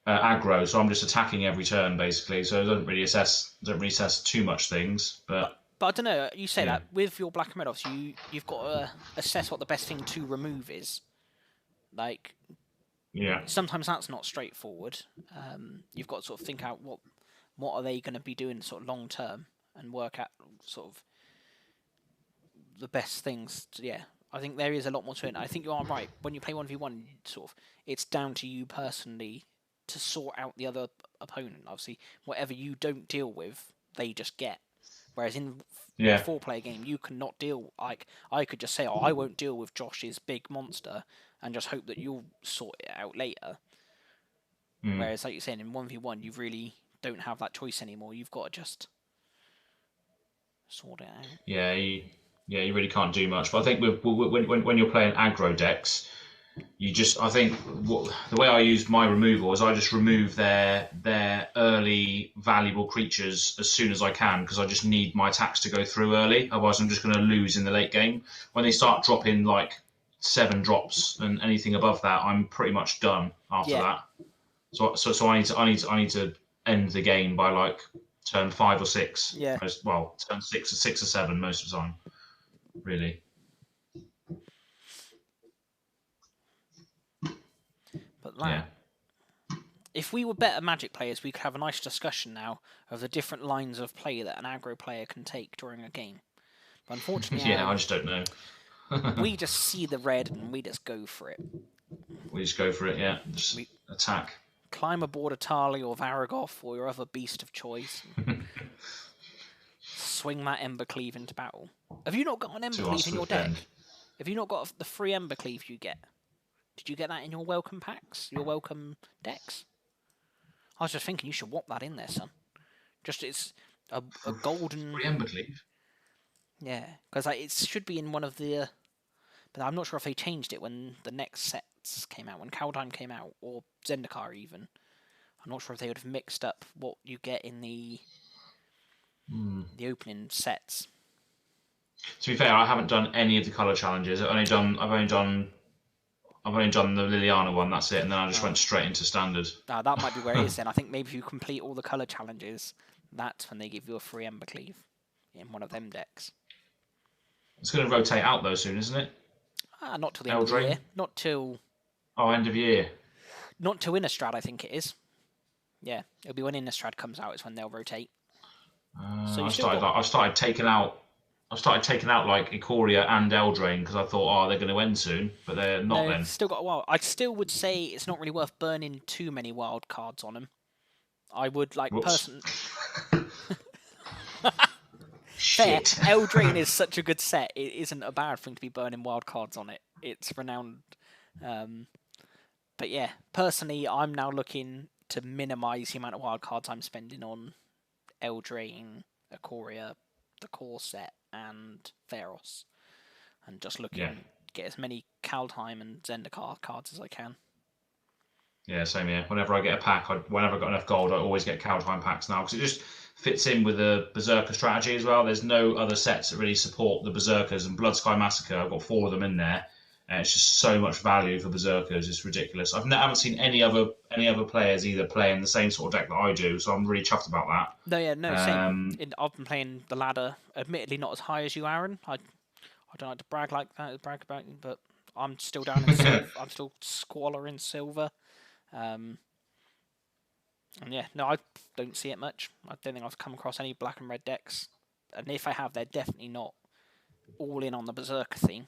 aggro, so I'm just attacking every turn basically. So I don't really assess too much things. But I don't know. You say yeah, that with your black and red, obviously you've got to assess what the best thing to remove is. Like yeah, sometimes that's not straightforward. You've got to sort of think out what are they going to be doing sort of long term and work out sort of the best things. Yeah, I think there is a lot more to it. I think you are right. When you play 1v1, sort of, it's down to you personally to sort out the other opponent. Obviously, whatever you don't deal with, they just get. Whereas in a yeah. 4-player game, you cannot deal. Like I could just say, "Oh, I won't deal with Josh's big monster," and just hope that you'll sort it out later. Mm. Whereas, like you're saying, in 1v1, you really don't have that choice anymore. You've got to just sort it out. You really can't do much. But I think when you're playing aggro decks, I think the way I use my removal is I just remove their early valuable creatures as soon as I can because I just need my attacks to go through early. Otherwise, I'm just going to lose in the late game. When they start dropping like 7 drops and anything above that, I'm pretty much done after Yeah. that. So I need to end the game by like turn 5 or 6. Yeah. Turn 6 or 7 most of the time. Really. But Yeah. that, if we were better Magic players, we could have a nice discussion now of the different lines of play that an aggro player can take during a game. But unfortunately, Yeah, I just don't know. we just see the red and we just go for it. We just go for it, yeah. Just We attack. climb aboard a Tali or Varagoth or your other beast of choice. And swing that Embercleave into battle. Have you not got an Embercleave in your deck? Have you not got the free Embercleave you get? Did you get that in your welcome packs? Your welcome decks? I was just thinking you should whop that in there, son. Just it's a golden. Free Embercleave? Yeah, because it should be in one of the. But I'm not sure if they changed it when the next sets came out, when Kaldheim came out, or Zendikar even. I'm not sure if they would have mixed up what you get in the opening sets. To be fair, I haven't done any of the colour challenges. I've only done the Liliana one. That's it, and then I just went straight into standard. That might be where it is then. I think maybe if you complete all the colour challenges, that's when they give you a free Embercleave in one of them decks. It's going to rotate out though soon, isn't it? Not till the end of the year. Not till. Oh, end of year. Not till Innistrad, I think it is. Yeah, it'll be when Innistrad comes out. It's when they'll rotate. So I started taking out like Ikoria and Eldraine because I thought, they're going to end soon, but they're not. Then still got a while. I still would say it's not really worth burning too many wild cards on them. I would like personally. Fair. Eldraine is such a good set. It isn't a bad thing to be burning wild cards on it. It's renowned. But yeah, personally, I'm now looking to minimise the amount of wild cards I'm spending on Eldraine, Ikoria, the core set, and Theros, and just looking to get as many Kaldheim and Zendikar cards as I can. Yeah, same here. Whenever I get a pack, whenever I've got enough gold, I always get Kaldheim packs now because it just fits in with the Berserker strategy as well. There's no other sets that really support the Berserkers, and Bloodsky Massacre, I've got 4 of them in there. And it's just so much value for Berserkers. It's ridiculous. I haven't seen any other players either playing the same sort of deck that I do, so I'm really chuffed about that. Same. I've been playing the ladder, admittedly not as high as you, Aaron. I don't like to brag about it, but I'm still down in silver. I'm still squalor in silver. And yeah, no, I don't see it much. I don't think I've come across any black and red decks, and if I have, they're definitely not all in on the Berserker theme.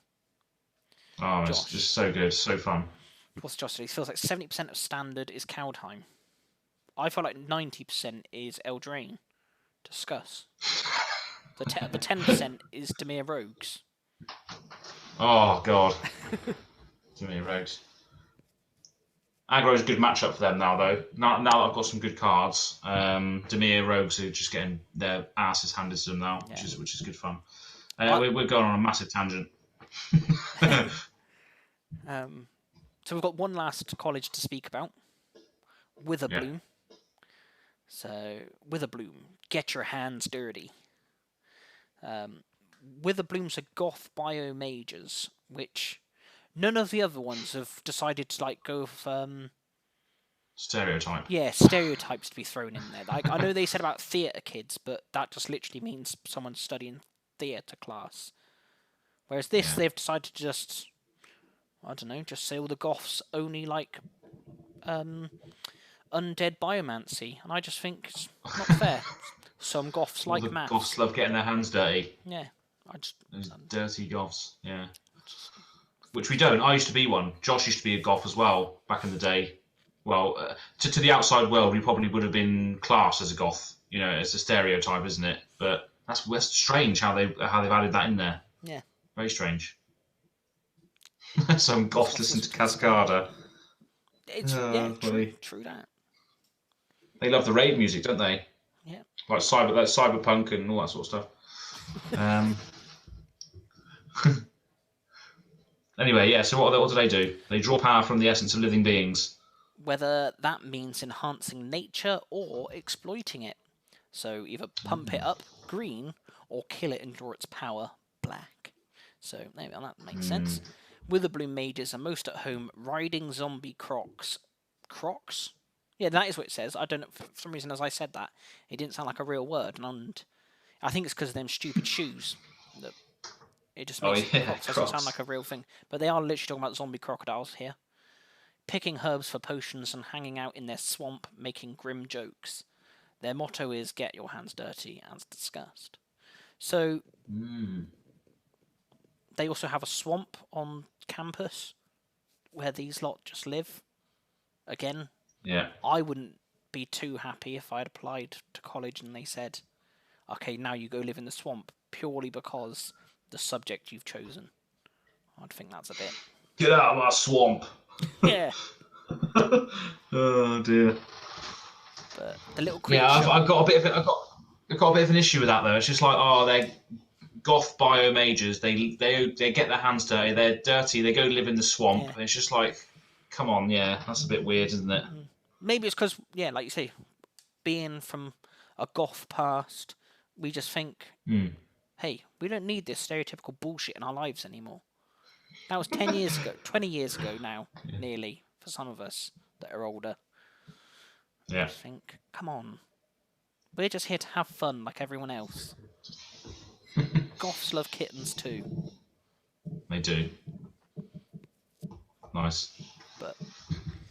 Oh, Josh. It's just so good, so fun. What's Josh? It feels like 70% of standard is Kaldheim. I feel like 90% is Eldraine. Discuss. The 10% is Dimir Rogues. Oh god, Dimir Rogues. Aggro is a good matchup for them now, though. Now that I've got some good cards, Dimir Rogues are just getting their asses handed to them now, which is good fun. We're going on a massive tangent. So we've got one last college to speak about. Witherbloom. Yeah. So Witherbloom, get your hands dirty. Witherbloom's are goth biomages, which none of the other ones have decided to like go with Stereotype. yeah, stereotypes to be thrown in there. Like I know they said about theatre kids, but that just literally means someone studying theatre class. Whereas this, they've decided to just, I don't know, just say all the goths only like undead biomancy, and I just think it's not fair. Some goths All like the maths. goths love getting their hands dirty. Yeah, I just Those dirty goths. Yeah. Which we don't. I used to be one. Josh used to be a goth as well back in the day. Well, to the outside world, we probably would have been classed as a goth. You know, it's a stereotype, isn't it? But that's strange how they've added that in there. yeah. Very strange. Some goths listen to Cascada. It's true that. They love the rave music, don't they? Yeah. Like cyberpunk and all that sort of stuff. Anyway, yeah. So what do they do? They draw power from the essence of living beings. Whether that means enhancing nature or exploiting it. So either pump it up, green, or kill it and draw its power, black. So there we go, that makes sense. Witherbloom mages are most at home riding zombie crocs. Crocs? Yeah, that is what it says. I don't know, for some reason as I said that, it didn't sound like a real word, and I think it's because of them stupid shoes. That it just makes Crocs doesn't sound like a real thing. But they are literally talking about zombie crocodiles here. Picking herbs for potions and hanging out in their swamp making grim jokes. Their motto is get your hands dirty, as discussed. So they also have a swamp on campus where these lot just live. Again, yeah. I wouldn't be too happy if I'd applied to college and they said, okay, now you go live in the swamp, purely because the subject you've chosen. I'd think that's a bit... Get out of my swamp! Yeah. Oh dear. But the little creature... Yeah, I've got a bit of an issue with that though. It's just like, they're goth bio mages. They get their hands dirty. They're dirty. They go live in the swamp. Yeah. It's just like, come on, yeah, that's a bit weird, isn't it? Maybe it's because, yeah, like you say, being from a goth past, we just think, hey, we don't need this stereotypical bullshit in our lives anymore. That was 10 years ago, 20 years ago now, nearly, for some of us that are older. Yeah. I think, come on. We're just here to have fun like everyone else. Goths love kittens too. They do. Nice. But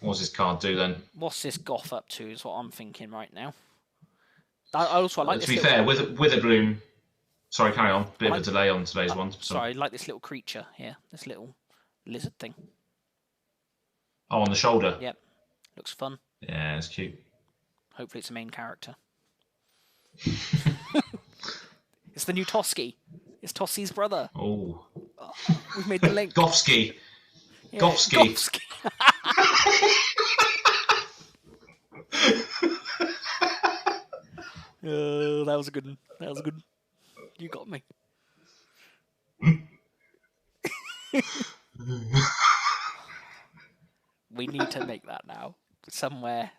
what's this card do then? What's this goth up to is what I'm thinking right now. I like this. To be fair, Witherbloom. Sorry, carry on. Bit of a delay on today's one. Sorry, I like this little creature here. This little lizard thing. Oh, on the shoulder? Yep. Looks fun. Yeah, it's cute. Hopefully it's a main character. It's the new Toski. It's Tossi's brother. Oh. We've made the link. Gofsky. Yeah, Gofsky. That was a good one. That was a good one. You got me. We need to make that now. Somewhere.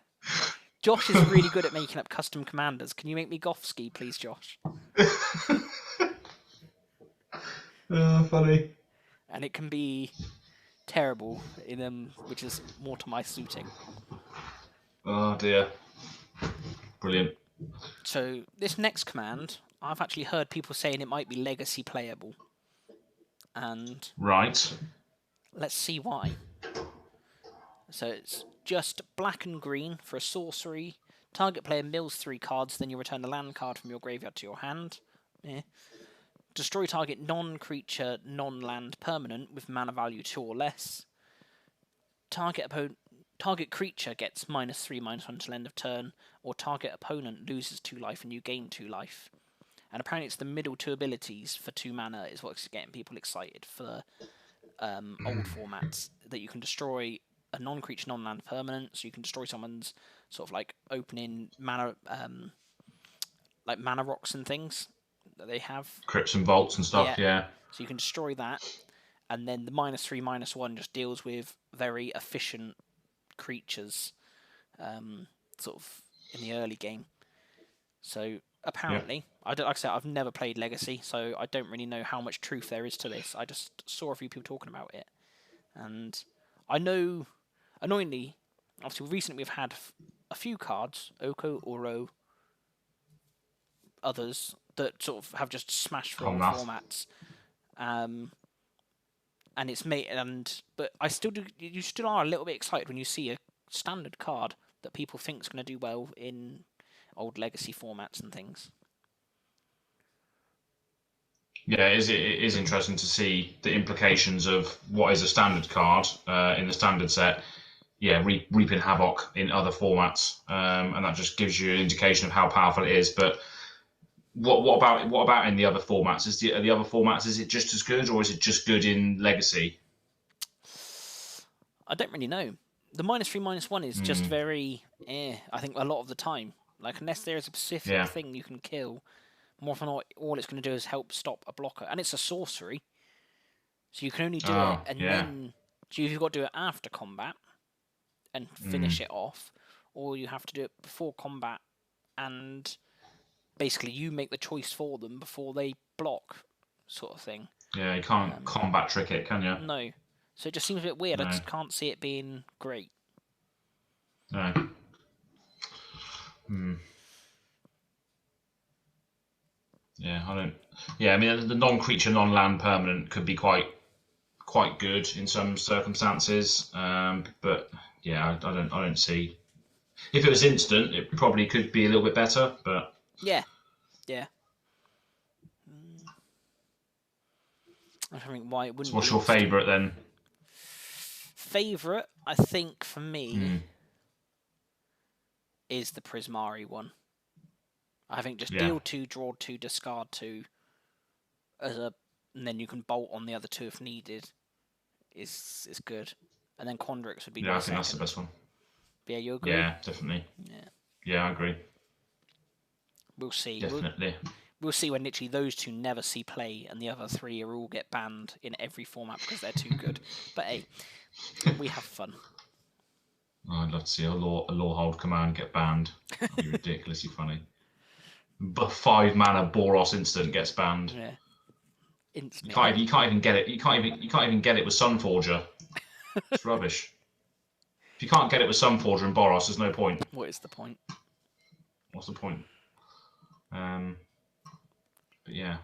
Josh is really good at making up custom commanders. Can you make me Gofsky, please, Josh? Oh, funny. And it can be terrible in which is more to my suiting. Oh dear. Brilliant. So this next command, I've actually heard people saying it might be legacy playable. And right. Let's see why. So it's just black and green for a sorcery. Target player mills 3 cards, then you return a land card from your graveyard to your hand. Yeah. Destroy target non-creature, non-land permanent with mana value 2 or less. Target creature gets -3/-1 until end of turn, or target opponent loses 2 life and you gain 2 life. And apparently it's the middle 2 abilities for 2 mana is what's getting people excited for old formats, that you can destroy a non-creature, non-land permanent, so you can destroy someone's sort of like opening mana, like mana rocks and things that they have. Crypts and vaults and stuff, yeah. So you can destroy that, and then the -3/-1 just deals with very efficient creatures, sort of in the early game. So apparently, like I said, I've never played Legacy, so I don't really know how much truth there is to this. I just saw a few people talking about it, And I know, annoyingly, obviously recently we've had a few cards, Oko, Oro, others that sort of have just smashed through all Comnath. formats. And it's made, but I still do. You still are a little bit excited when you see a standard card that people think is going to do well in old legacy formats and things. Yeah, it is interesting to see the implications of what is a standard card in the standard set. Yeah, reaping havoc in other formats, and that just gives you an indication of how powerful it is. But what about in the other formats? Are the other formats, is it just as good, or is it just good in Legacy? I don't really know. The -3/-1 is just very I think a lot of the time, like unless there is a specific thing you can kill, more often all it's going to do is help stop a blocker, and it's a sorcery, so you can only do it, and then so you've got to do it after combat and finish it off, or you have to do it before combat, and basically you make the choice for them before they block, sort of thing. Yeah, you can't combat trick it, can you? No. So it just seems a bit weird. No. I just can't see it being great. No. Yeah, I don't. Yeah, I mean the non-creature, non-land permanent could be quite good in some circumstances, but yeah, I don't see. If it was instant, it probably could be a little bit better, but yeah. I don't think why it wouldn't. So what's your favourite then? Favourite, I think for me, is the Prismari one. I think just deal 2, draw 2, discard 2, and then you can bolt on the other 2 if needed. Is good, and then Quandrick would be. Yeah, I think that's the best one. But yeah, you agree? Yeah, definitely. Yeah, I agree. We'll see. Definitely. We'll see when literally those 2 never see play, and the other 3 are all get banned in every format because they're too good. But hey, we have fun. Oh, I'd love to see a Lawhold command get banned. That'd be ridiculously funny. But 5 mana Boros instant gets banned. Yeah. You can't even get it. You can't even get it with Sunforger. It's rubbish. If you can't get it with Sunforger and Boros, there's no point. What is the point? What's the point? But yeah,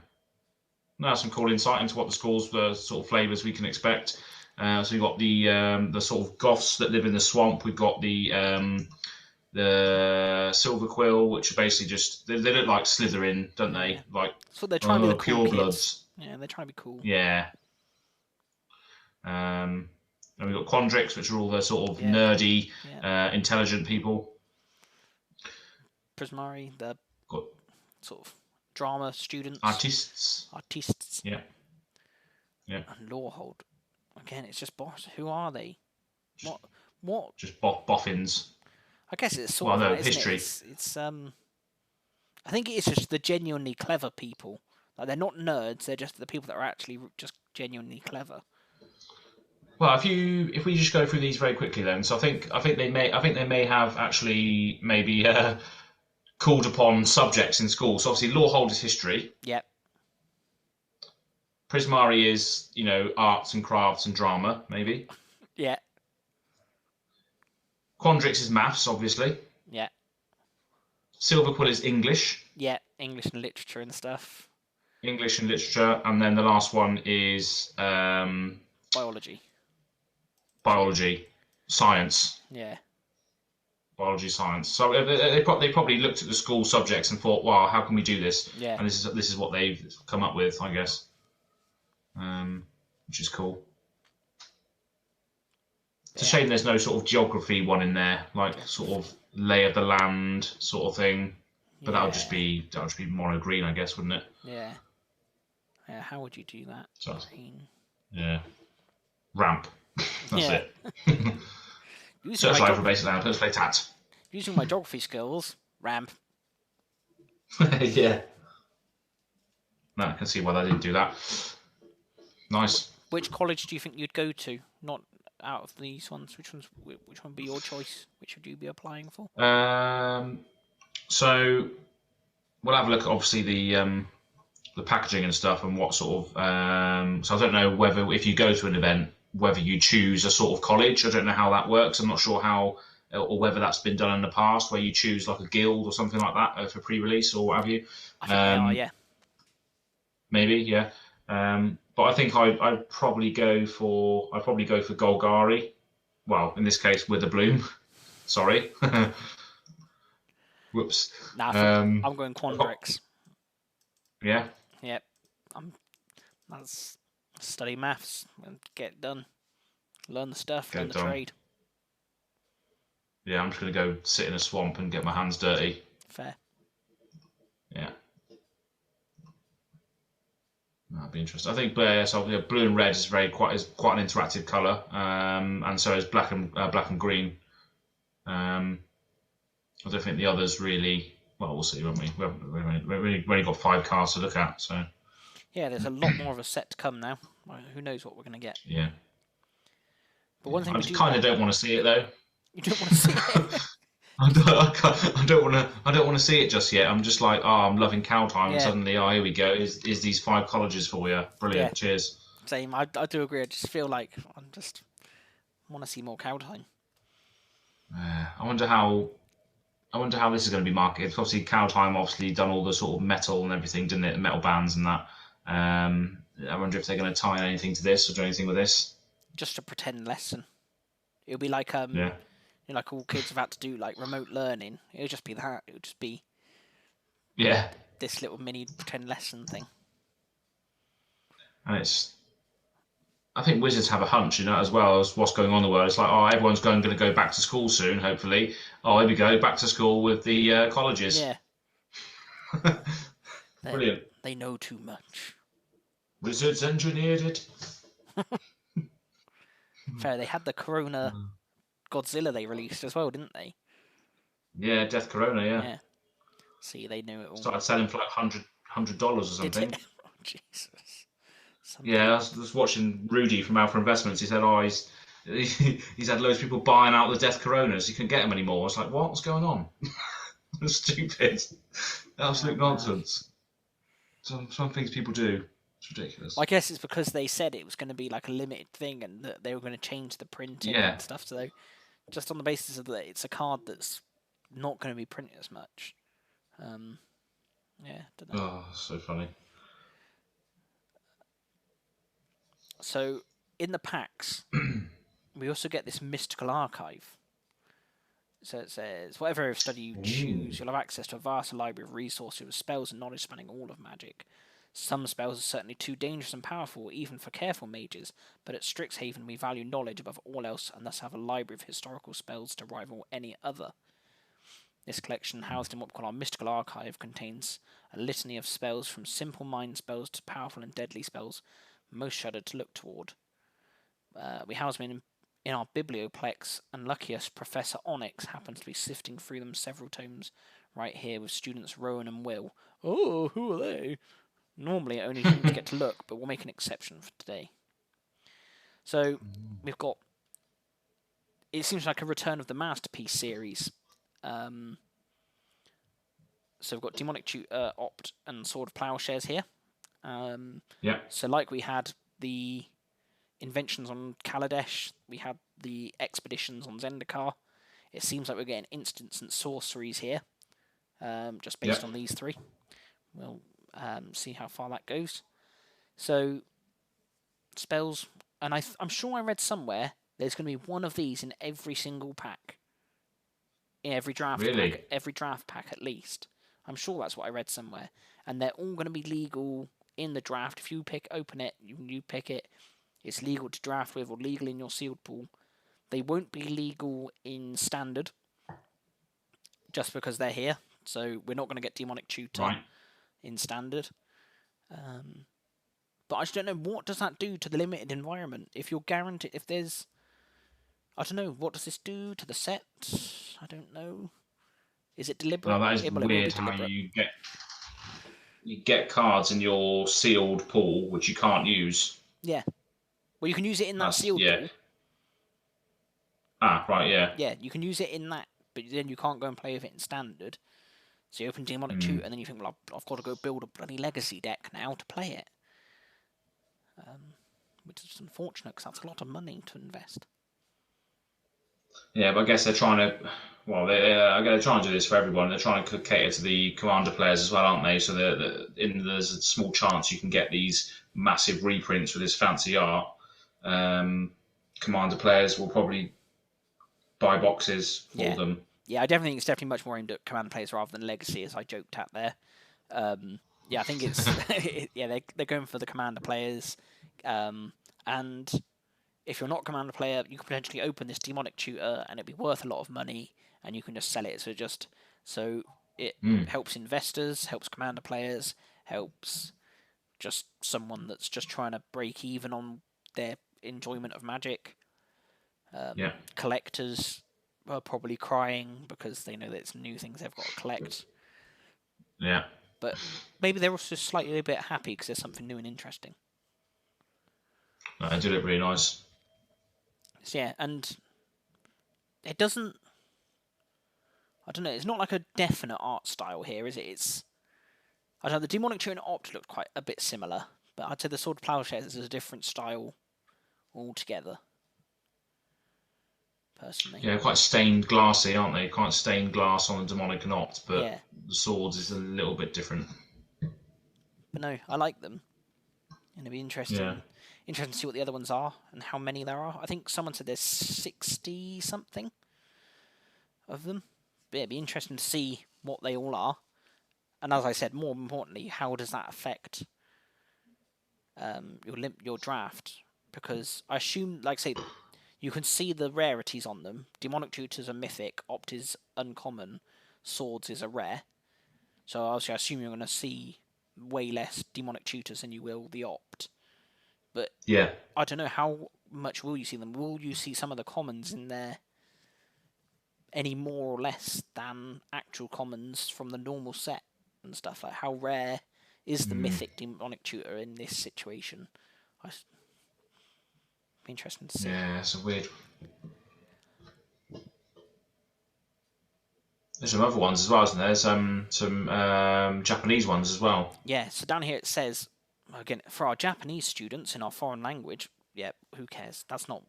no, some cool insight into what the schools, sort of flavors we can expect. So we've got the sort of goths that live in the swamp. We've got the Silver Quill, which are basically just they look like Slytherin, don't they? Like so they're trying to be the cool pure bloods. Yeah, they're trying to be cool. Yeah. And we've got Quandricks, which are all the sort of nerdy, intelligent people. Prismari, the sort of drama students. Artists. Yeah. And Lawhold. Again, it's just boss. Who are they? What? Just boffins. I guess it's sort of that, history. It's I think it's just the genuinely clever people. Like they're not nerds. They're just the people that are actually just genuinely clever. Well, if we just go through these very quickly, then. So I think they may have actually maybe called upon subjects in school. So obviously, Lawhold is history. Yep. Prismari is, arts and crafts and drama, maybe. Yeah. Quandrix is maths, obviously. Yeah. Silver Quill is English. Yeah, English and literature and stuff. English and literature, and then the last one is biology. Biology, science. Yeah. Biology, science. So they probably looked at the school subjects and thought, "Wow, how can we do this?" Yeah. And this is what they've come up with, I guess. Which is cool. It's a shame there's no sort of geography one in there, like sort of lay of the land sort of thing. But that would just be mono green, I guess, wouldn't it? Yeah. Yeah. How would you do that? Green. Yeah. Ramp. That's it. Search live for basic land. Let's play Tat. Using my geography skills, ramp. Yeah. No, I can see why they didn't do that. Nice. Which college do you think you'd go to? Not out of these ones. Which one would be your choice? Which would you be applying for? So we'll have a look at obviously the packaging and stuff and what sort of. So I don't know whether if you go to an event whether you choose a sort of college. I don't know how that works. I'm not sure how, or whether that's been done in the past, where you choose like a guild or something like that for pre-release or what have you. I think they are, Um, yeah. Maybe, yeah. But I think I'd probably go for Golgari. Well, in this case, with a bloom. Sorry. Whoops. Nah, I think Um, I'm going Quandrix. yeah, Yep. That's study maths and get it done. Learn the stuff, get learn it the done. trade. Yeah, I'm just gonna go sit in a swamp and get my hands dirty. Fair. Yeah, that'd be interesting. I think so. Yeah, blue and red is quite an interactive color, and so is black and green. Um, I don't think the others really. Well, we'll see, won't we? We've only got 5 cards to look at, so Yeah, there's a lot more of a set to come now. Who knows what we're going to get. yeah. But one thing I we just do kind of want... don't want to see it though. You don't want to see it? I don't want to. I don't want to see it just yet. I'm just like, oh, I'm loving Kaldheim, and Yeah. suddenly, oh, here we go. Is these 5 colleges for you? Brilliant. Yeah. Cheers. Same. I do agree. I just feel like I want to see more Kaldheim. I wonder how. I wonder how this is going to be marketed. Obviously, Kaldheim obviously done all the sort of metal and everything, didn't it? Metal bands and that. I wonder if they're going to tie anything to this or do anything with this. Just a pretend lesson. It'll be like Yeah. like all kids have had to do like remote learning. It'll just be that. It'll just be Yeah. this little mini pretend lesson thing. And I think Wizards have a hunch, as well as what's going on in the world. It's like, oh, everyone's going to go back to school soon, hopefully. Oh, here we go, back to school with the colleges. Yeah. Brilliant. They know too much. Wizards engineered it. Fair, they had the Corona Godzilla they released as well, didn't they? Yeah, Death Corona, yeah. Yeah. See, they knew it all. Started selling for like $100 or something. Did it? Oh, Jesus. Yeah, I was watching Rudy from Alpha Investments. He said, oh, he's had loads of people buying out the Death Coronas. He couldn't get them anymore. I was like, what? What's going on? Stupid. Absolute nonsense. Some things people do. It's ridiculous. I guess it's because they said it was going to be like a limited thing and that they were going to change the printing and stuff. So just on the basis of that, it's a card that's not going to be printed as much. Yeah, don't know. Oh, so funny. So in the packs, we also get this mystical archive. So it says, whatever area of study you choose, you'll have access to a vast library of resources with spells and knowledge spanning all of magic. Some spells are certainly too dangerous and powerful, even for careful mages, but at Strixhaven we value knowledge above all else and thus have a library of historical spells to rival any other. This collection, housed in what we call our mystical archive, contains a litany of spells from simple mind spells to powerful and deadly spells, most shudder to look toward. We house them in our biblioplex, and luckiest Professor Onyx happens to be sifting through them several tomes right here with students Rowan and Will. Oh, who are they? Normally only humans get to look, but we'll make an exception for today. So we've got, it seems like a return of the Masterpiece series. So we've got Demonic Tutor, Opt, and Sword of Plowshares here. Yeah. So like we had the inventions on Kaladesh, we had the expeditions on Zendikar. It seems like we're getting instants and sorceries here, just based on these 3. We'll see how far that goes. So spells, and I'm sure I read somewhere there's going to be one of these in every single pack. In every draft pack, every draft pack at least. I'm sure that's what I read somewhere. And they're all going to be legal in the draft. If you open it, you pick it, it's legal to draft with or legal in your sealed pool. They won't be legal in standard, just because they're here. So we're not going to get Demonic Tutor in standard. But I just don't know, what does that do to the limited environment? If you're guaranteed, if there's, I don't know, what does this do to the set? I don't know. Is it deliberate? No, that is weird how you get cards in your sealed pool which you can't use. Yeah. Well, you can use it in that sealed pool. Ah, right, yeah. Yeah, you can use it in that, but then you can't go and play with it in standard. So you open Demonic Tutor, and then you think, well, I've got to go build a bloody legacy deck now to play it. which is unfortunate because that's a lot of money to invest. Yeah, but I guess they're trying to. Well, they're trying to do this for everyone. They're trying to cater to the Commander players as well, aren't they? So there's a small chance you can get these massive reprints with this fancy art. Commander players will probably buy boxes for them. Yeah, I definitely think it's definitely much more aimed at Commander players rather than Legacy, as I joked at there. Yeah, I think it's yeah they're going for the Commander players, and if you're not a Commander player, you could potentially open this Demonic Tutor and it'd be worth a lot of money, and you can just sell it. So it helps investors, helps Commander players, helps just someone that's just trying to break even on their enjoyment of Magic. Collectors are probably crying because they know that it's new things they've got to collect. Yeah. But maybe they're also slightly a bit happy because there's something new and interesting. I did it really nice. So yeah, and it doesn't. I don't know. It's not like a definite art style here, is it? I don't know. The Demonic Tutor and Opt looked quite a bit similar, but I'd say the Sword Plowshares is a different style altogether. Personally. Yeah, quite stained glassy, aren't they? Quite stained glass on the Demonic and Opt, but the swords is a little bit different. But no, I like them. And it'd be interesting. Yeah. Interesting to see what the other ones are and how many there are. I think someone said there's 60 something of them. But it'd be interesting to see what they all are. And as I said, more importantly, how does that affect your draft? Because I assume, like say, you can see the rarities on them. Demonic Tutors are mythic, Opt is uncommon, Swords is a rare. So obviously I assume you're going to see way less Demonic Tutors than you will the Opt. But yeah, I don't know, how much will you see them? Will you see some of the commons in there any more or less than actual commons from the normal set and stuff? Like, how rare is the mythic Demonic Tutor in this situation? Be interesting to see. Yeah, it's a weird. There's some other ones as well, isn't there? There's some Japanese ones as well. Yeah, so down here it says, again, for our Japanese students in our foreign language, yeah, who cares? That's not...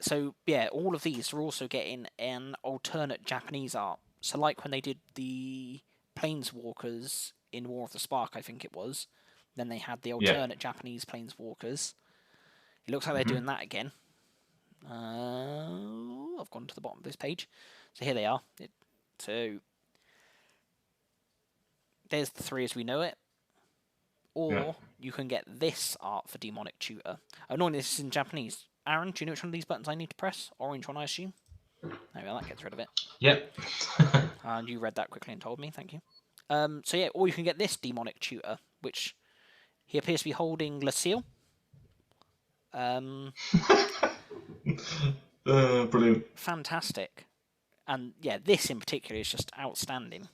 So, yeah, all of these are also getting an alternate Japanese art. So, like when they did the Planeswalkers in War of the Spark, I think it was, then they had the alternate Japanese Planeswalkers. It looks like they're doing that again. I've gone to the bottom of this page. So here they are. So there's the three as we know it. Or you can get this art for Demonic Tutor. Oh, no, this is in Japanese. Aaron, do you know which one of these buttons I need to press? Orange one, I assume? There we go, that gets rid of it. Yep. And you read that quickly and told me, thank you. So yeah, or you can get this Demonic Tutor, which he appears to be holding Lucille. Brilliant. Fantastic. And yeah, this in particular is just outstanding.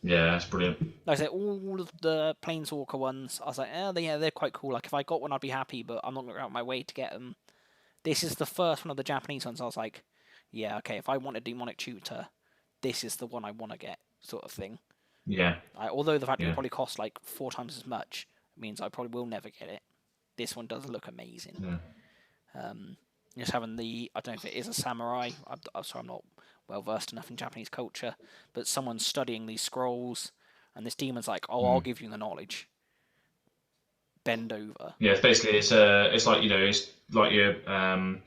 Yeah, that's brilliant. Like I said, all of the Planeswalker ones, I was like, they're quite cool. Like, if I got one, I'd be happy, but I'm not going to go out my way to get them. This is the first one of the Japanese ones. I was like, yeah, okay, if I want a Demonic Tutor, this is the one I want to get, sort of thing. Yeah. Although the fact it probably costs like 4 times as much means I probably will never get it. This one does look amazing. Yeah. Just having I don't know if it is a samurai. I'm sorry, I'm not well versed enough in Japanese culture, but someone's studying these scrolls, and this demon's like, I'll give you the knowledge. Bend over. Yeah, it's basically it's like it's like your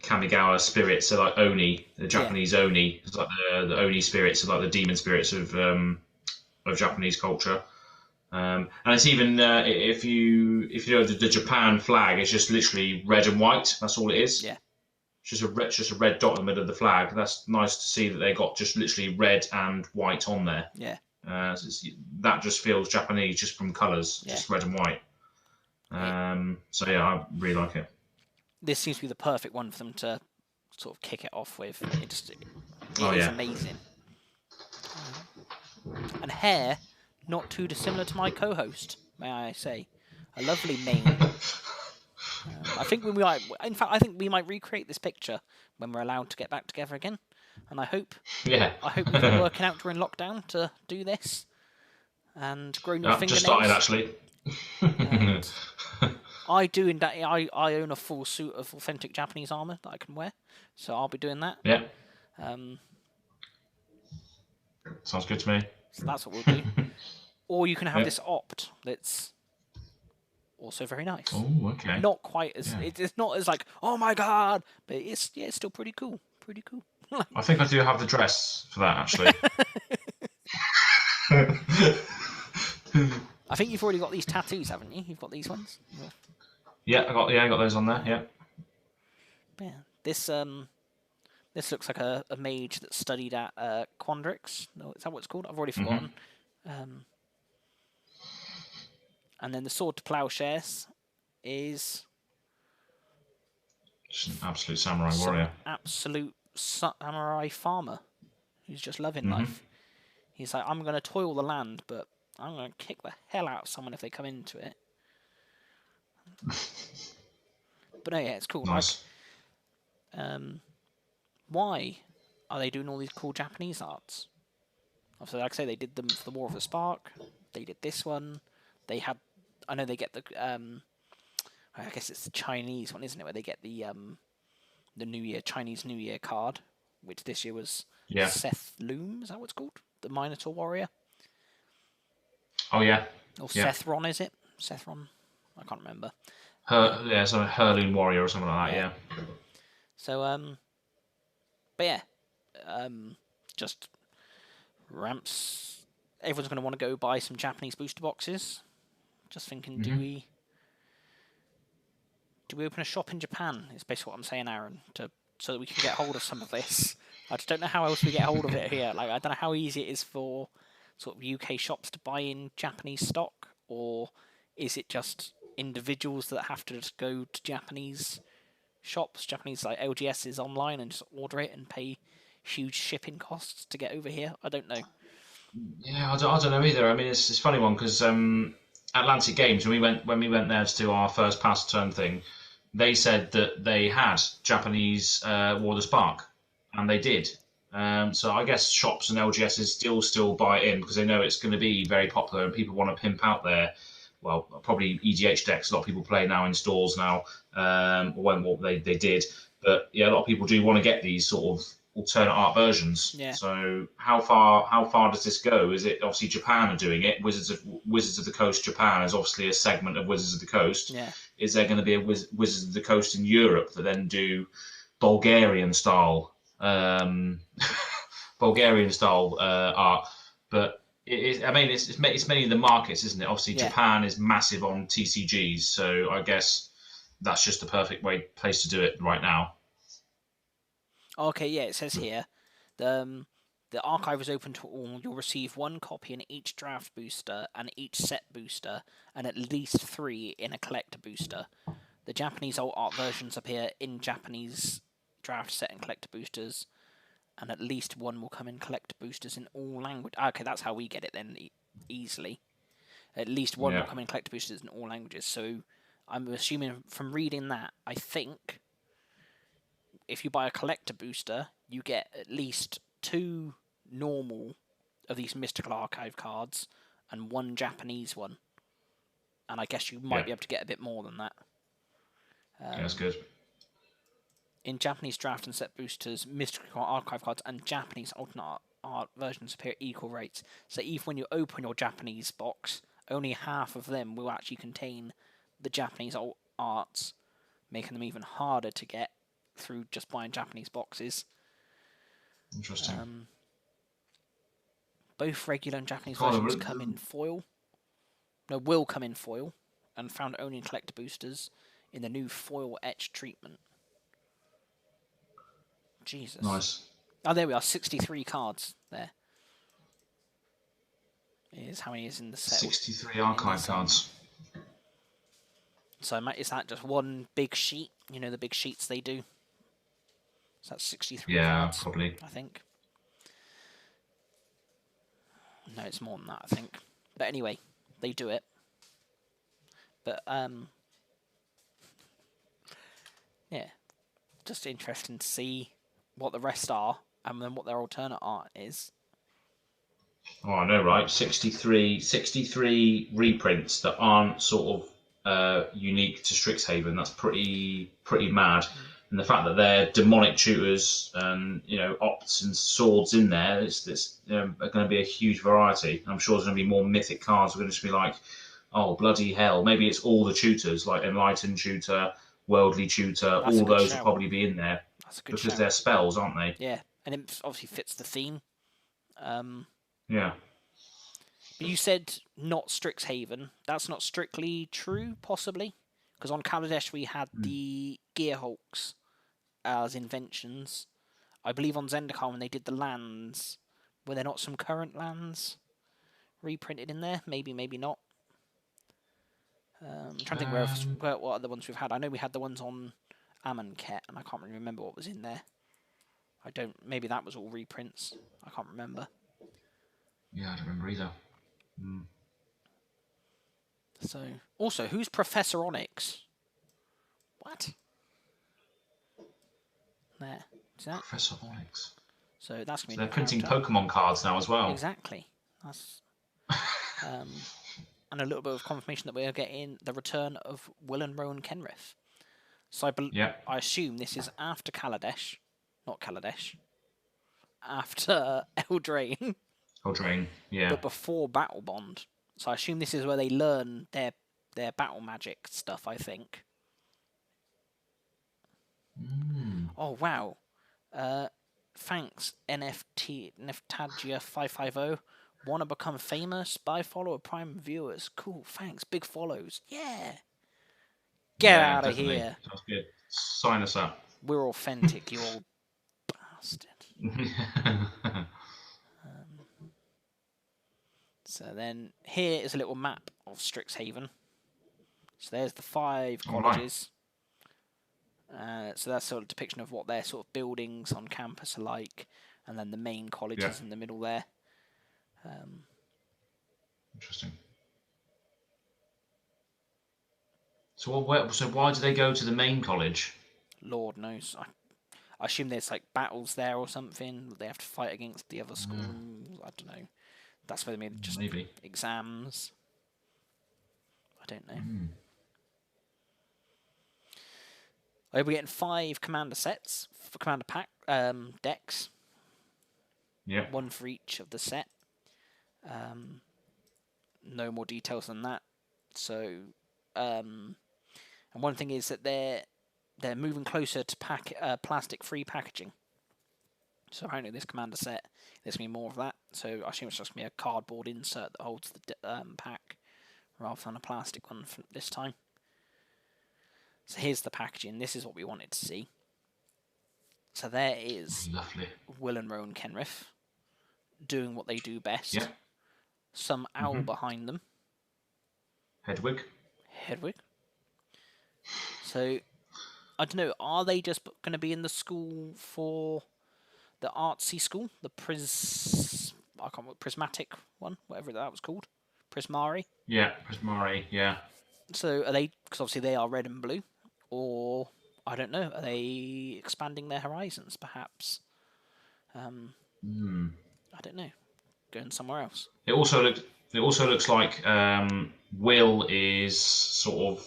Kamigawa spirits, so like Oni, the Japanese Oni. It's like the Oni spirits, are like the demon spirits of Japanese culture. And it's even if you know the Japan flag, it's just literally red and white. That's all it is. Yeah. It's just a red dot in the middle of the flag. That's nice to see that they got just literally red and white on there. Yeah. That just feels Japanese just from colours, just red and white. So yeah, I really like it. This seems to be the perfect one for them to sort of kick it off with. It is amazing. And hair, not too dissimilar to my co-host, may I say. A lovely mane. I think I think we might recreate this picture when we're allowed to get back together again. And I hope we've been working out during lockdown to do this and grow new fingernails. Just started actually. I do in that. I own a full suit of authentic Japanese armor that I can wear, so I'll be doing that. Yeah, Um, sounds good to me. so that's what we'll do. Or you can have Yeah. this opt that's also very nice. Oh, okay. Not quite as Yeah. it's not as like, oh my god, but it's still pretty cool. Pretty cool. I think I do have the dress for that actually. I think you've already got these tattoos, haven't you? You've got these ones. Yeah, I got those on there. Yeah. Yeah. This looks like a mage that studied at Quandrick's. No, is that what it's called? I've already forgotten. And then the sword to plowshares is Just an absolute samurai warrior. Absolute samurai farmer who's just loving life. He's like, I'm going to toil the land, but I'm going to kick the hell out of someone if they come into it. But no, yeah, it's cool. Nice. Like, why are they doing all these cool Japanese arts? Obviously, like I say, they did them for the War of the Spark. They did this one. They had, I know they get the, I guess it's the Chinese one, isn't it? Where they get the Chinese New Year card, which this year was Seth Loom. Is that what it's called? The Minotaur Warrior. Oh yeah. Or Sethron, is it? Sethron? I can't remember. Some Heirloom Warrior or something like that. Yeah. So but yeah, just ramps. Everyone's going to want to go buy some Japanese booster boxes. Just thinking, do we open a shop in Japan? Is basically what I'm saying, Aaron, so that we can get hold of some of this. I just don't know how else we get hold of it here. Like, I don't know how easy it is for sort of UK shops to buy in Japanese stock, or is it just individuals that have to just go to Japanese shops, Japanese like LGSs online, and just order it and pay huge shipping costs to get over here? I don't know. Yeah, I don't know either. I mean, it's a funny one because Atlantic Games, when we went there to do our first pass turn thing, they said that they had Japanese War of the Spark, and they did. So I guess shops and LGSs still buy it in because they know it's going to be very popular and people want to pimp out their, well, probably EDH decks. A lot of people play now in stores now, or they did. But yeah, a lot of people do want to get these sort of alternate art versions. Yeah. So how far does this go? Is it obviously Japan are doing it? Wizards of the Coast Japan is obviously a segment of Wizards of the Coast. Yeah. Is there going to be a Wizards of the Coast in Europe that then do Bulgarian style art? But it is. I mean, it's many of the markets, isn't it? Obviously, Japan is massive on TCGs, so I guess that's just the perfect place to do it right now. Okay, yeah, it says here, the archive is open to all. You'll receive one copy in each draft booster and each set booster, and at least 3 in a collector booster. The Japanese alt art versions appear in Japanese draft set and collector boosters, and at least 1 will come in collector boosters in all languages. Okay, that's how we get it then, easily. At least 1 will come in collector boosters in all languages. So I'm assuming from reading that, I think if you buy a collector booster, you get at least 2 normal of these Mystical Archive cards and 1 Japanese one. And I guess you might be able to get a bit more than that. That's good. In Japanese draft and set boosters, Mystical Archive cards and Japanese alternate art versions appear at equal rates. So even when you open your Japanese box, only half of them will actually contain the Japanese alt arts, making them even harder to get through just buying Japanese boxes. Interesting. Both regular and Japanese versions come in foil. No, will come in foil, and found only in collector boosters in the new foil etch treatment. Jesus. Nice. Oh, there we are. 63 cards there. Is how many is in the set? 63 archive cards. So is that just one big sheet? You know the big sheets they do. So that's 63 cards. Yeah, probably. I think. No, it's more than that, I think. But anyway, they do it. But yeah, just interesting to see what the rest are and then what their alternate art is. Oh, I know, right? 63 reprints that aren't sort of unique to Strixhaven. That's pretty mad. And the fact that they're demonic tutors and opts and swords in there, it's are going to be a huge variety. I'm sure there's going to be more mythic cards. We're going to just be like, oh bloody hell! Maybe it's all the tutors, like Enlightened Tutor, Worldly Tutor. That's a All good those shout. will probably be in there That's a good because shout. they're spells, aren't they? Yeah, and it obviously fits the theme. Yeah. But you said not Strixhaven. That's not strictly true, possibly, because on Kaladesh we had the Gearhulks as inventions. I believe on Zendikar when they did the lands, were there not some current lands reprinted in there? Maybe, maybe not. I'm trying to think what other ones we've had. I know we had the ones on Amonkhet, and I can't really remember what was in there. Maybe that was all reprints. I can't remember. Yeah, I don't remember either. So, also, who's Professor Onyx? What? There. See that? Professor Onyx. So that's going to be. They're printing Pokemon cards now as well. Exactly. That's. And a little bit of confirmation that we are getting the return of Will and Rowan Kenrith. So I assume this is after Kaladesh, not Kaladesh. After Eldraine. Eldraine, yeah. But before Battle Bond. So I assume this is where they learn their battle magic stuff, I think. Oh, wow. Thanks, Neftagia 550. Want to become famous? Buy, follow, Prime viewers. Cool, thanks. Big follows. Yeah. Get out of here. Sounds good. Sign us up. We're authentic, you old bastard. So then here is a little map of Strixhaven. So there's the 5 colleges. So that's sort of a depiction of what their sort of buildings on campus are like, and then the main college is in the middle there. Interesting. So why do they go to the main college? Lord knows. I assume there's like battles there or something. They have to fight against the other schools. I don't know. That's where they made just exams. I don't know. We're getting 5 commander sets for commander pack decks. Yeah. 1 for each of the set. No more details than that. So, and one thing is that they're moving closer to plastic-free packaging. So apparently this commander set, there's going to be more of that. So I assume it's just going to be a cardboard insert that holds the pack rather than a plastic one for this time. So here's the packaging. This is what we wanted to see. So there is Will and Rowan Kenrith doing what they do best. Yeah. Some owl behind them. Hedwig. So, I don't know, are they just going to be in the school for the artsy school? The Prismatic one, whatever that was called. Prismari? Yeah, Prismari, yeah. So, are they, because obviously they are red and blue, or, I don't know, are they expanding their horizons, perhaps? I don't know. Going somewhere else. It also looks like Will is sort of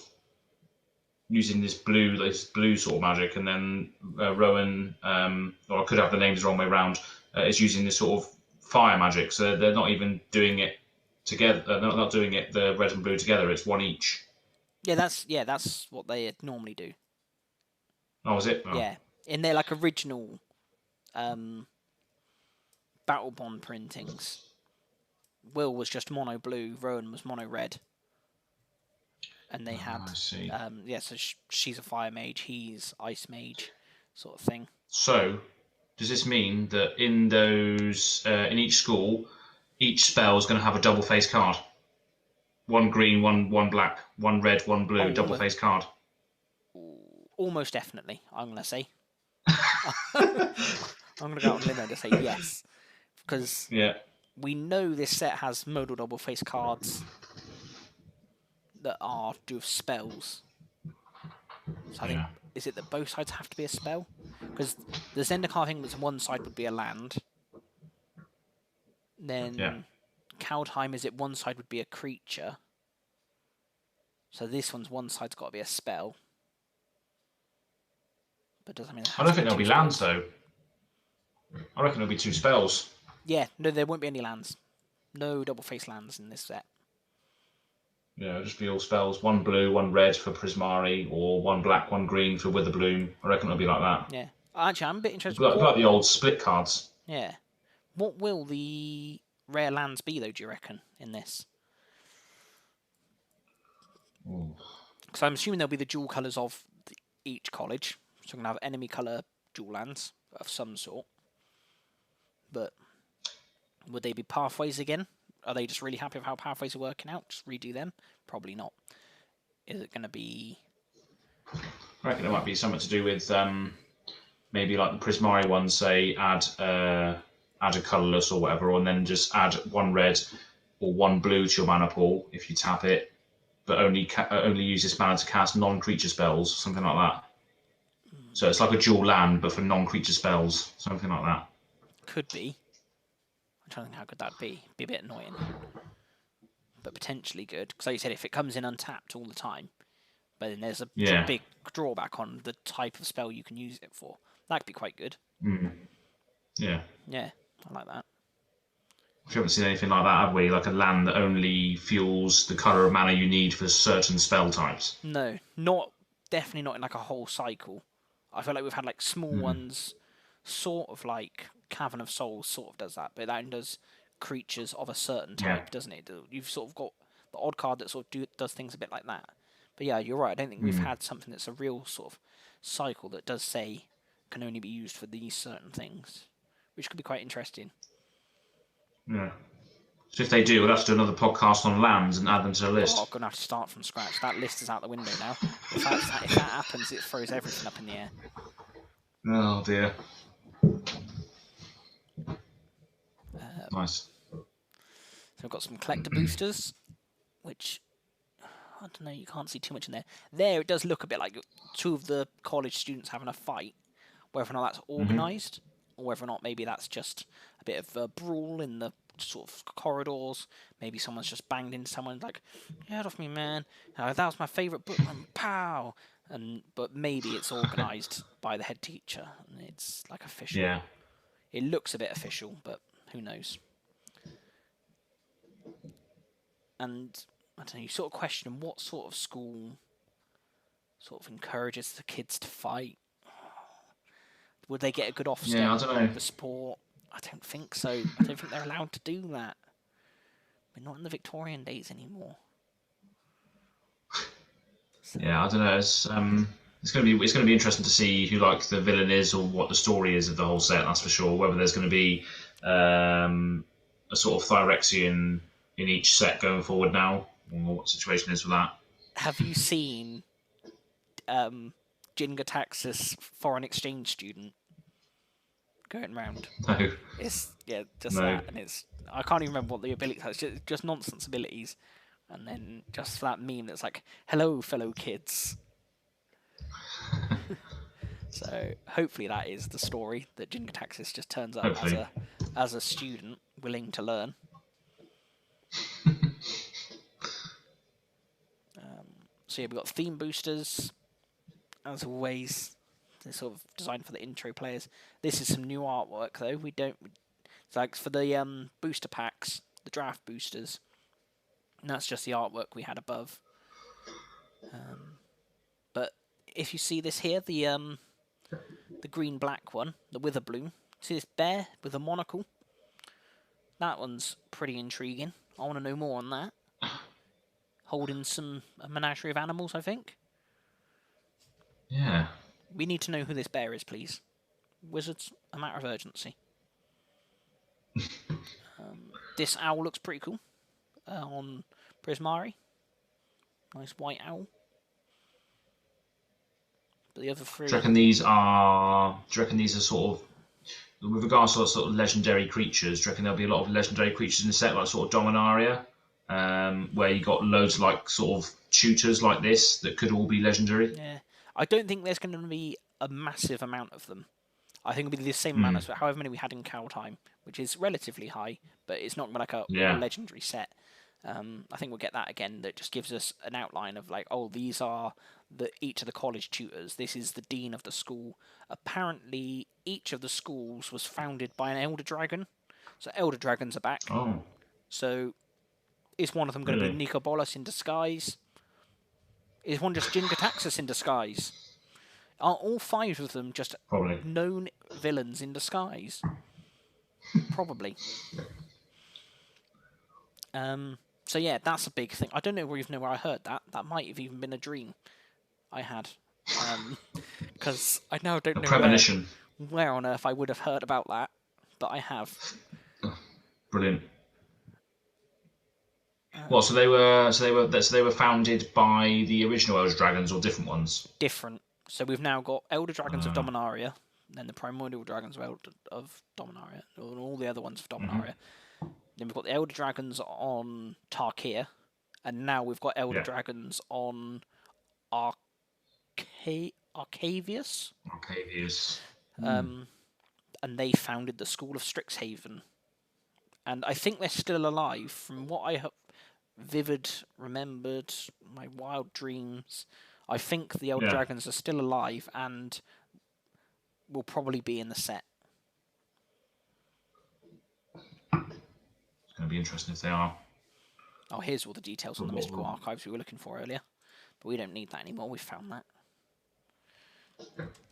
using this blue sort of magic, and then Rowan, or I could have the names the wrong way around, is using this sort of fire magic. So they're not even doing it together. They're not doing it the red and blue together. It's one each. Yeah, that's what they normally do. Oh, is it? Oh. Yeah, in their like original Battle Bond printings, Will was just mono blue, Rowan was mono red, and they had so she's a fire mage, he's ice mage, sort of thing. So, does this mean that in those in each school, each spell is going to have a double face card? One green, one black, one red, one blue, double face card. Almost definitely, I'm going to say. I'm going to go out on a limb and say yes. Because we know this set has modal double face cards that are do spells. So I think, is it that both sides have to be a spell? Because the Zendikar thing was one side would be a land. Then Kaldheim is it one side would be a creature. So this one side's got to be a spell. But doesn't mean it has I don't to think be there'll two be lands spells. though. I reckon there'll be 2 spells. Yeah, no, there won't be any lands. No double face lands in this set. Yeah, it'll just be all spells. 1 blue, 1 red for Prismari, or 1 black, 1 green for Witherbloom. I reckon it'll be like that. Yeah. Actually, I'm a bit interested. Like the old split cards. Yeah. What will the rare lands be, though, do you reckon, in this? Because I'm assuming there'll be the dual colours of each college. So we're going to have enemy colour dual lands of some sort. But would they be pathways again? Are they just really happy with how pathways are working out? Just redo them? Probably not. Is it going to be... I reckon it might be something to do with maybe like the Prismari ones, say add a colourless or whatever, and then just add 1 red or 1 blue to your mana pool if you tap it, but only use this mana to cast non-creature spells, something like that. So it's like a dual land, but for non-creature spells, something like that. Could be. I'm trying to think how good that'd be. Be a bit annoying, but potentially good. Because like you said, if it comes in untapped all the time, but then there's a big drawback on the type of spell you can use it for. That could be quite good. Yeah. Yeah, I like that. We haven't seen anything like that, have we? Like a land that only fuels the colour of mana you need for certain spell types. No, definitely not in like a whole cycle. I feel like we've had like small ones, sort of like Cavern of Souls sort of does that, but that does creatures of a certain type, doesn't it? You've sort of got the odd card that sort of does things a bit like that. But yeah, you're right. I don't think we've had something that's a real sort of cycle that does say can only be used for these certain things, which could be quite interesting. Yeah. So if they do, we'll have to do another podcast on lands and add them to the list. Oh, I'm going to have to start from scratch. That list is out the window now. If that happens, it throws everything up in the air. Oh, dear. Nice. So we've got some collector boosters, which, I don't know, you can't see too much in there. There, it does look a bit like 2 of the college students having a fight. Whether or not that's organised, or whether or not maybe that's just a bit of a brawl in the sort of corridors. Maybe someone's just banged into someone like, get off me, man. That was my favourite book, and pow. But maybe it's organised by the head teacher, and it's like official. Yeah. It looks a bit official, but who knows? And I don't know. You sort of question what sort of school sort of encourages the kids to fight. Would they get a good offset? Yeah, I don't know. The sport? I don't think so. I don't think they're allowed to do that. We're not in the Victorian days anymore. So. Yeah, I don't know. It's gonna be interesting to see who like the villain is or what the story is of the whole set. That's for sure. Whether there's going to be a sort of Phyrexian in each set going forward now, or what the situation is with that. Have you seen Jingatax's foreign exchange student going around? No. It's just that, and I can't even remember what the ability has. Just nonsense abilities, and then just that meme that's like, "Hello, fellow kids." So hopefully that is the story, that Jingataxis just turns up as a student willing to learn. So yeah, we've got theme boosters. As always, they're sort of designed for the intro players. This is some new artwork though. It's like for the booster packs, the draft boosters. And that's just the artwork we had above. But if you see this here, the green-black one, the Witherbloom. See this bear with a monocle? That one's pretty intriguing. I want to know more on that. Holding a menagerie of animals, I think. Yeah. We need to know who this bear is, please. Wizards, a matter of urgency. This owl looks pretty cool. On Prismari. Nice white owl. But the other 3... Do you reckon these are sort of, with regards to sort of legendary creatures, do you reckon there'll be a lot of legendary creatures in the set, like sort of Dominaria, where you got loads of like sort of tutors like this that could all be legendary? Yeah. I don't think there's going to be a massive amount of them. I think it'll be the same amount as however many we had in Kaldheim, which is relatively high, but it's not like a legendary set. I think we'll get that again. That just gives us an outline of like, oh, these are each of the college tutors. This is the dean of the school. Apparently, each of the schools was founded by an elder dragon. So elder dragons are back. Oh, So is one of them going to be really? Nicobolas in disguise? Is one just Jin-Gataxis in disguise? Are all 5 of them just Probably. known villains in disguise? Probably. So yeah, that's a big thing. I don't know even know where I heard that. That might have even been a dream I had. Because I now don't A know premonition. where on earth I would have heard about that, but I have. Brilliant. Well, so they were founded by the original Elder Dragons or different ones? Different. So we've now got Elder Dragons of Dominaria, then the Primordial Dragons of Dominaria, and all the other ones of Dominaria. Then we've got the Elder Dragons on Tarkir, and now we've got Elder Dragons on Arcavius. Arcavius. And they founded the School of Strixhaven. And I think they're still alive. From what I have remembered, my wild dreams, I think the Elder Dragons are still alive and will probably be in the set. It's going to be interesting if they are. Oh, here's all the details on the mystical archives we were looking for earlier. But we don't need that anymore. We've found that.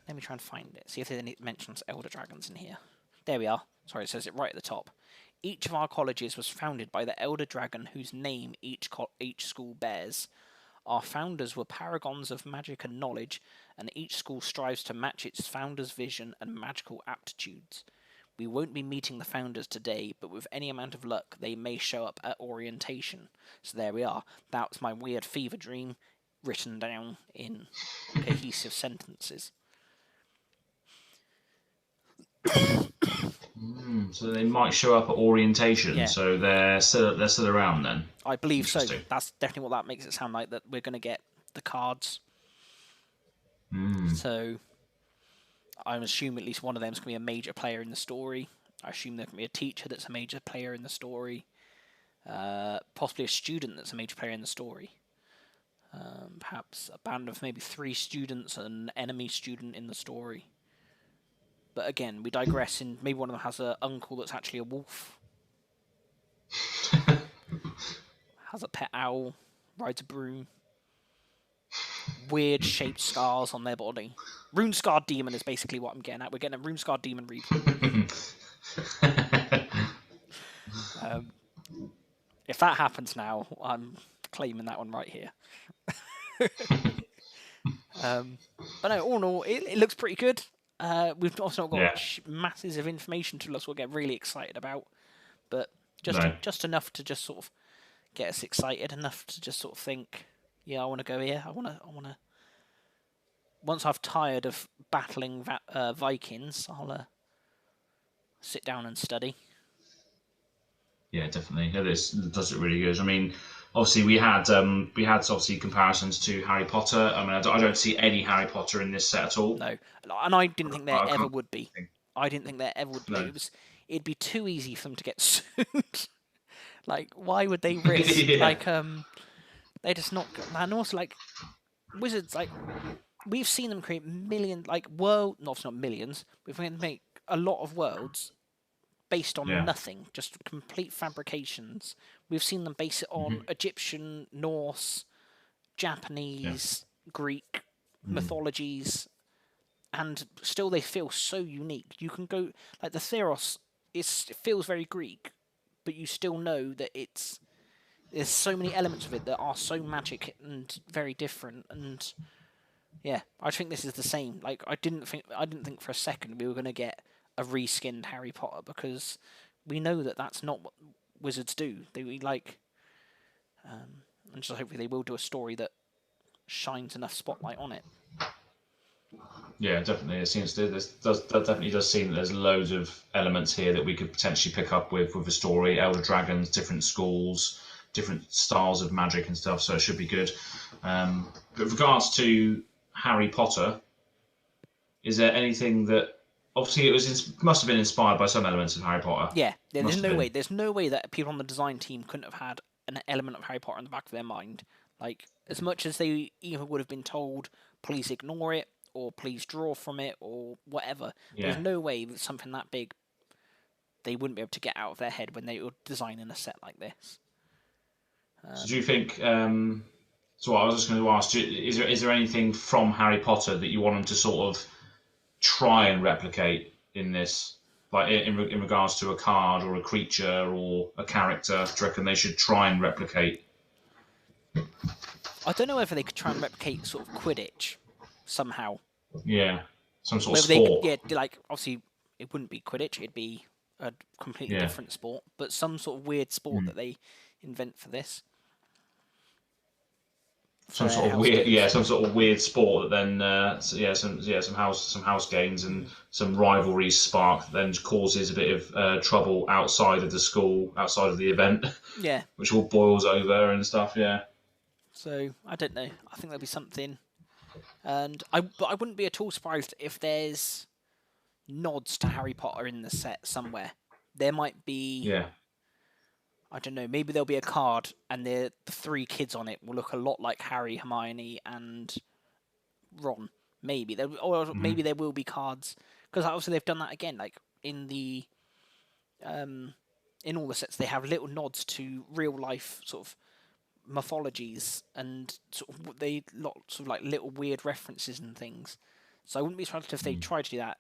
Let me try and find it. See if there's any mentions Elder Dragons in here. There we are. Sorry, it says it right at the top. Each of our colleges was founded by the Elder Dragon whose name each school bears. Our founders were paragons of magic and knowledge, and each school strives to match its founder's vision and magical aptitudes. We won't be meeting the founders today, but with any amount of luck, they may show up at orientation. So there we are. That was my weird fever dream, written down in cohesive sentences. So they might show up at orientation. So they're still around then. I believe so. That's definitely what that makes it sound like. That we're going to get the cards. So I'm assuming at least one of them is going to be a major player in the story. I assume there can be a teacher that's a major player in the story. Possibly a student that's a major player in the story. Perhaps a band of maybe 3 students and an enemy student in the story. But again, we digress. In maybe one of them has an uncle that's actually a wolf. Has a pet owl. Rides a broom. Weird shaped scars on their body. Rune Scarred Demon is basically what I'm getting at. We're getting a Rune Scarred Demon Reaper. If that happens now, I'm claiming that one right here. But no, all in all, it looks pretty good. We've also not got masses of information to us we'll get really excited about, but just enough to just sort of get us excited, enough to just sort of think, yeah, I want to go here. I want to. Once I've tired of battling Vikings, I'll sit down and study. Yeah, definitely. It does it really good. I mean, obviously we had obviously comparisons to Harry Potter. I mean, I don't see any Harry Potter in this set at all. No, and I didn't think there ever would be. I didn't think there ever would be. No. It'd be too easy for them to get sued. Like, why would they risk? Like, they're just not. And also, like, Wizards, like, we've seen them create millions, like, not millions. We've seen them make a lot of worlds based on nothing, just complete fabrications. We've seen them base it on Egyptian, Norse, Japanese, Greek mythologies, and still they feel so unique. You can go, like, the Theros, it feels very Greek, but you still know that there's so many elements of it that are so magic and very different. And yeah, I think this is the same. Like, I didn't think for a second we were going to get a reskinned Harry Potter, because we know that that's not what Wizards do. And just hopefully they will do a story that shines enough spotlight on it. Yeah, definitely. It seems that definitely does seem that there's loads of elements here that we could potentially pick up with the story. Elder dragons, different schools, different styles of magic and stuff. So it should be good. But with regards to Harry Potter, is there anything that obviously must have been inspired by some elements of Harry Potter? Yeah, there's no way that people on the design team couldn't have had an element of Harry Potter in the back of their mind. Like, as much as they either would have been told, please ignore it, or please draw from it, or whatever, there's Yeah. no way that something that big they wouldn't be able to get out of their head when they were designing a set like this. So do you think? So I was just going to ask: is there anything from Harry Potter that you want them to sort of try and replicate in this, like in regards to a card or a creature or a character? Do you reckon they should try and replicate? I don't know whether they could try and replicate sort of Quidditch somehow. Yeah, some sort of Whether they could, sport. yeah, like obviously it wouldn't be Quidditch; it'd be a completely Yeah. different sport. But some sort of weird sport that they invent for this. Some For sort of house weird, games. some sort of weird sport that then, some house games and some rivalries spark that then causes a bit of trouble outside of the school, outside of the event, Yeah. which all boils over and stuff. Yeah. So I don't know. I think there'll be something, but I wouldn't be at all surprised if there's nods to Harry Potter in the set somewhere. There might be. Yeah. I don't know. Maybe there'll be a card, and the three kids on it will look a lot like Harry, Hermione, and Ron. Maybe or maybe there will be cards because obviously they've done that again. Like in the in all the sets, they have little nods to real life sort of mythologies and sort of they lots of like little weird references and things. So I wouldn't be surprised if they tried to do that.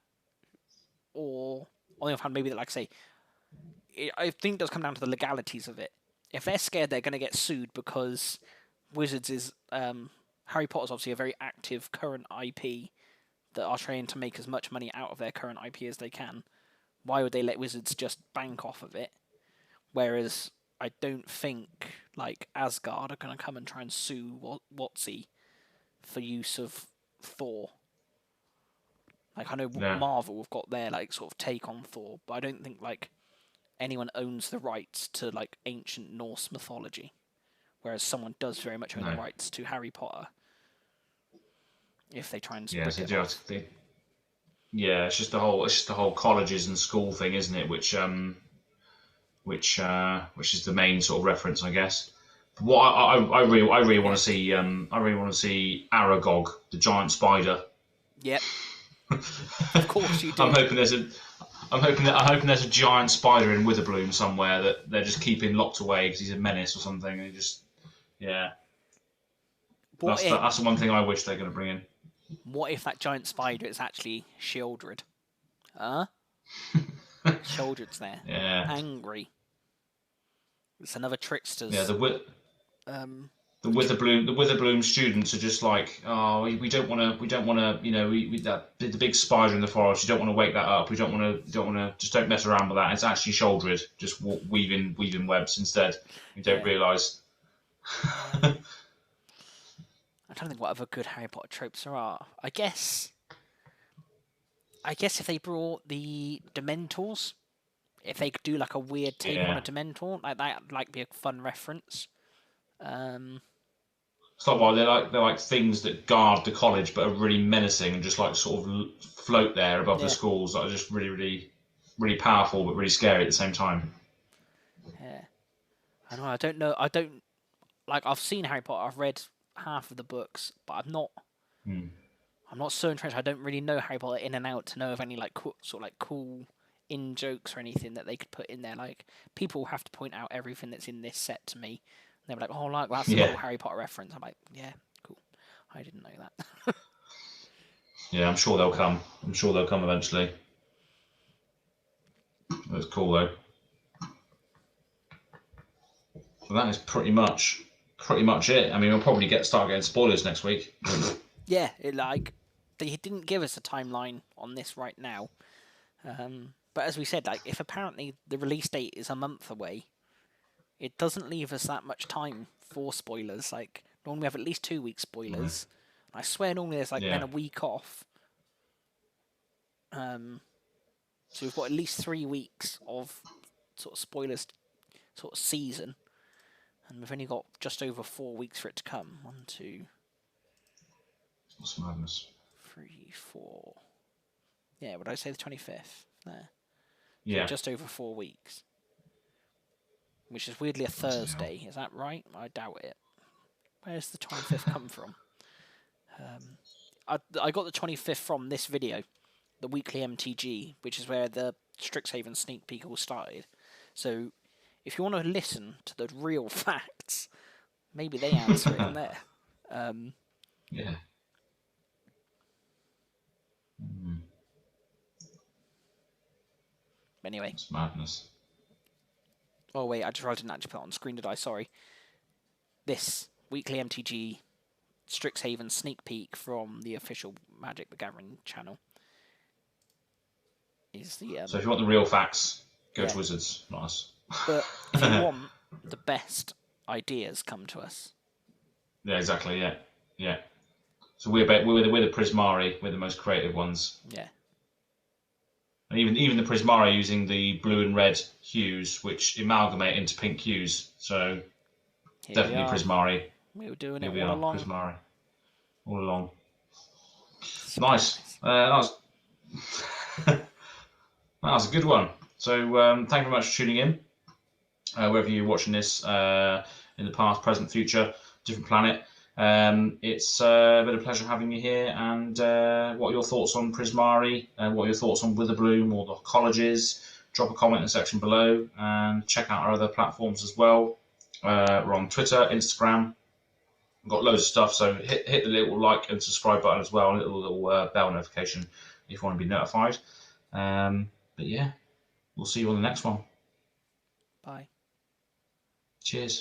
Or on the other hand, maybe like I say, I think it does come down to the legalities of it. If they're scared they're going to get sued because Wizards is Harry Potter's obviously a very active current IP that are trying to make as much money out of their current IP as they can. Why would they let Wizards just bank off of it? Whereas I don't think like Asgard are going to come and try and sue WotC for use of Thor. Like I know Marvel have got their like sort of take on Thor, but I don't think like anyone owns the rights to like ancient Norse mythology, whereas someone does very much own the rights to Harry Potter. If they try and split it off. Yeah, it's just the whole colleges and school thing, isn't it? Which is the main sort of reference, I guess. But what I really want to see Aragog, the giant spider. Yep. Of course you do. I'm hoping there's a giant spider in Witherbloom somewhere that they're just keeping locked away because he's a menace or something. And that's the one thing I wish they're going to bring in. What if that giant spider is actually Shieldred? Huh? Shieldred's there. Yeah. Angry. It's another trickster's. Yeah, the Witherbloom students are just like, oh, we don't want to, the big spider in the forest. You don't want to wake that up. We don't want to, just don't mess around with that. It's actually Shieldred, just weaving webs instead. You don't realise. I don't think what other good Harry Potter tropes there are. I guess if they brought the Dementors, if they could do like a weird take on a Dementor, like that, like be a fun reference. It's not why they're like things that guard the college, but are really menacing and just like sort of float there above the schools that are just really, really, really powerful, but really scary at the same time. Yeah, I know. I don't know. I don't like. I've seen Harry Potter. I've read half of the books, but I'm not so entrenched. I don't really know Harry Potter in and out to know of any like cool in jokes or anything that they could put in there. Like people have to point out everything that's in this set to me. And they were like, "Oh, like that's a little Harry Potter reference." I'm like, "Yeah, cool. I didn't know that." Yeah, I'm sure they'll come. I'm sure they'll come eventually. That's cool though. Well, that is pretty much it. I mean, we'll probably start getting spoilers next week. Yeah, they didn't give us a timeline on this right now. But as we said, like if apparently the release date is a month away, it doesn't leave us that much time for spoilers. Like normally we have at least 2 weeks spoilers. I swear normally there's then a week off. So we've got at least 3 weeks of sort of spoilers sort of season. And we've only got just over 4 weeks for it to come. 1, 2. What's madness? 3, 4. Yeah, would I say the 25th? There. Yeah. So just over 4 weeks. which is weirdly a Thursday. Is that right? I doubt it. Where's the 25th come from? I got the 25th from this video, the weekly MTG, which is where the Strixhaven sneak peek all started. So, if you want to listen to the real facts, maybe they answer it in there. Yeah. Anyway. It's madness. Oh wait, I didn't actually put it on screen, did I? Sorry. This weekly MTG Strixhaven sneak peek from the official Magic the Gathering channel is the. So if you want the real facts, go to Wizards, not us. But if you want the best ideas, come to us. Yeah, exactly. Yeah. So we're the Prismari. We're the most creative ones. Yeah. And even the Prismari using the blue and red hues, which amalgamate into pink hues. So definitely Prismari. We were doing it all along. Prismari. All along. Nice. That was a good one. So thank you very much for tuning in. Whether you're watching this in the past, present, future, different planet. It's been a pleasure having you here. And what are your thoughts on Prismari? What are your thoughts on Witherbloom or the colleges? Drop a comment in the section below and check out our other platforms as well. We're on Twitter, Instagram. We've got loads of stuff, so hit the little like and subscribe button as well, a little bell notification if you want to be notified. But yeah, we'll see you on the next one. Bye. Cheers.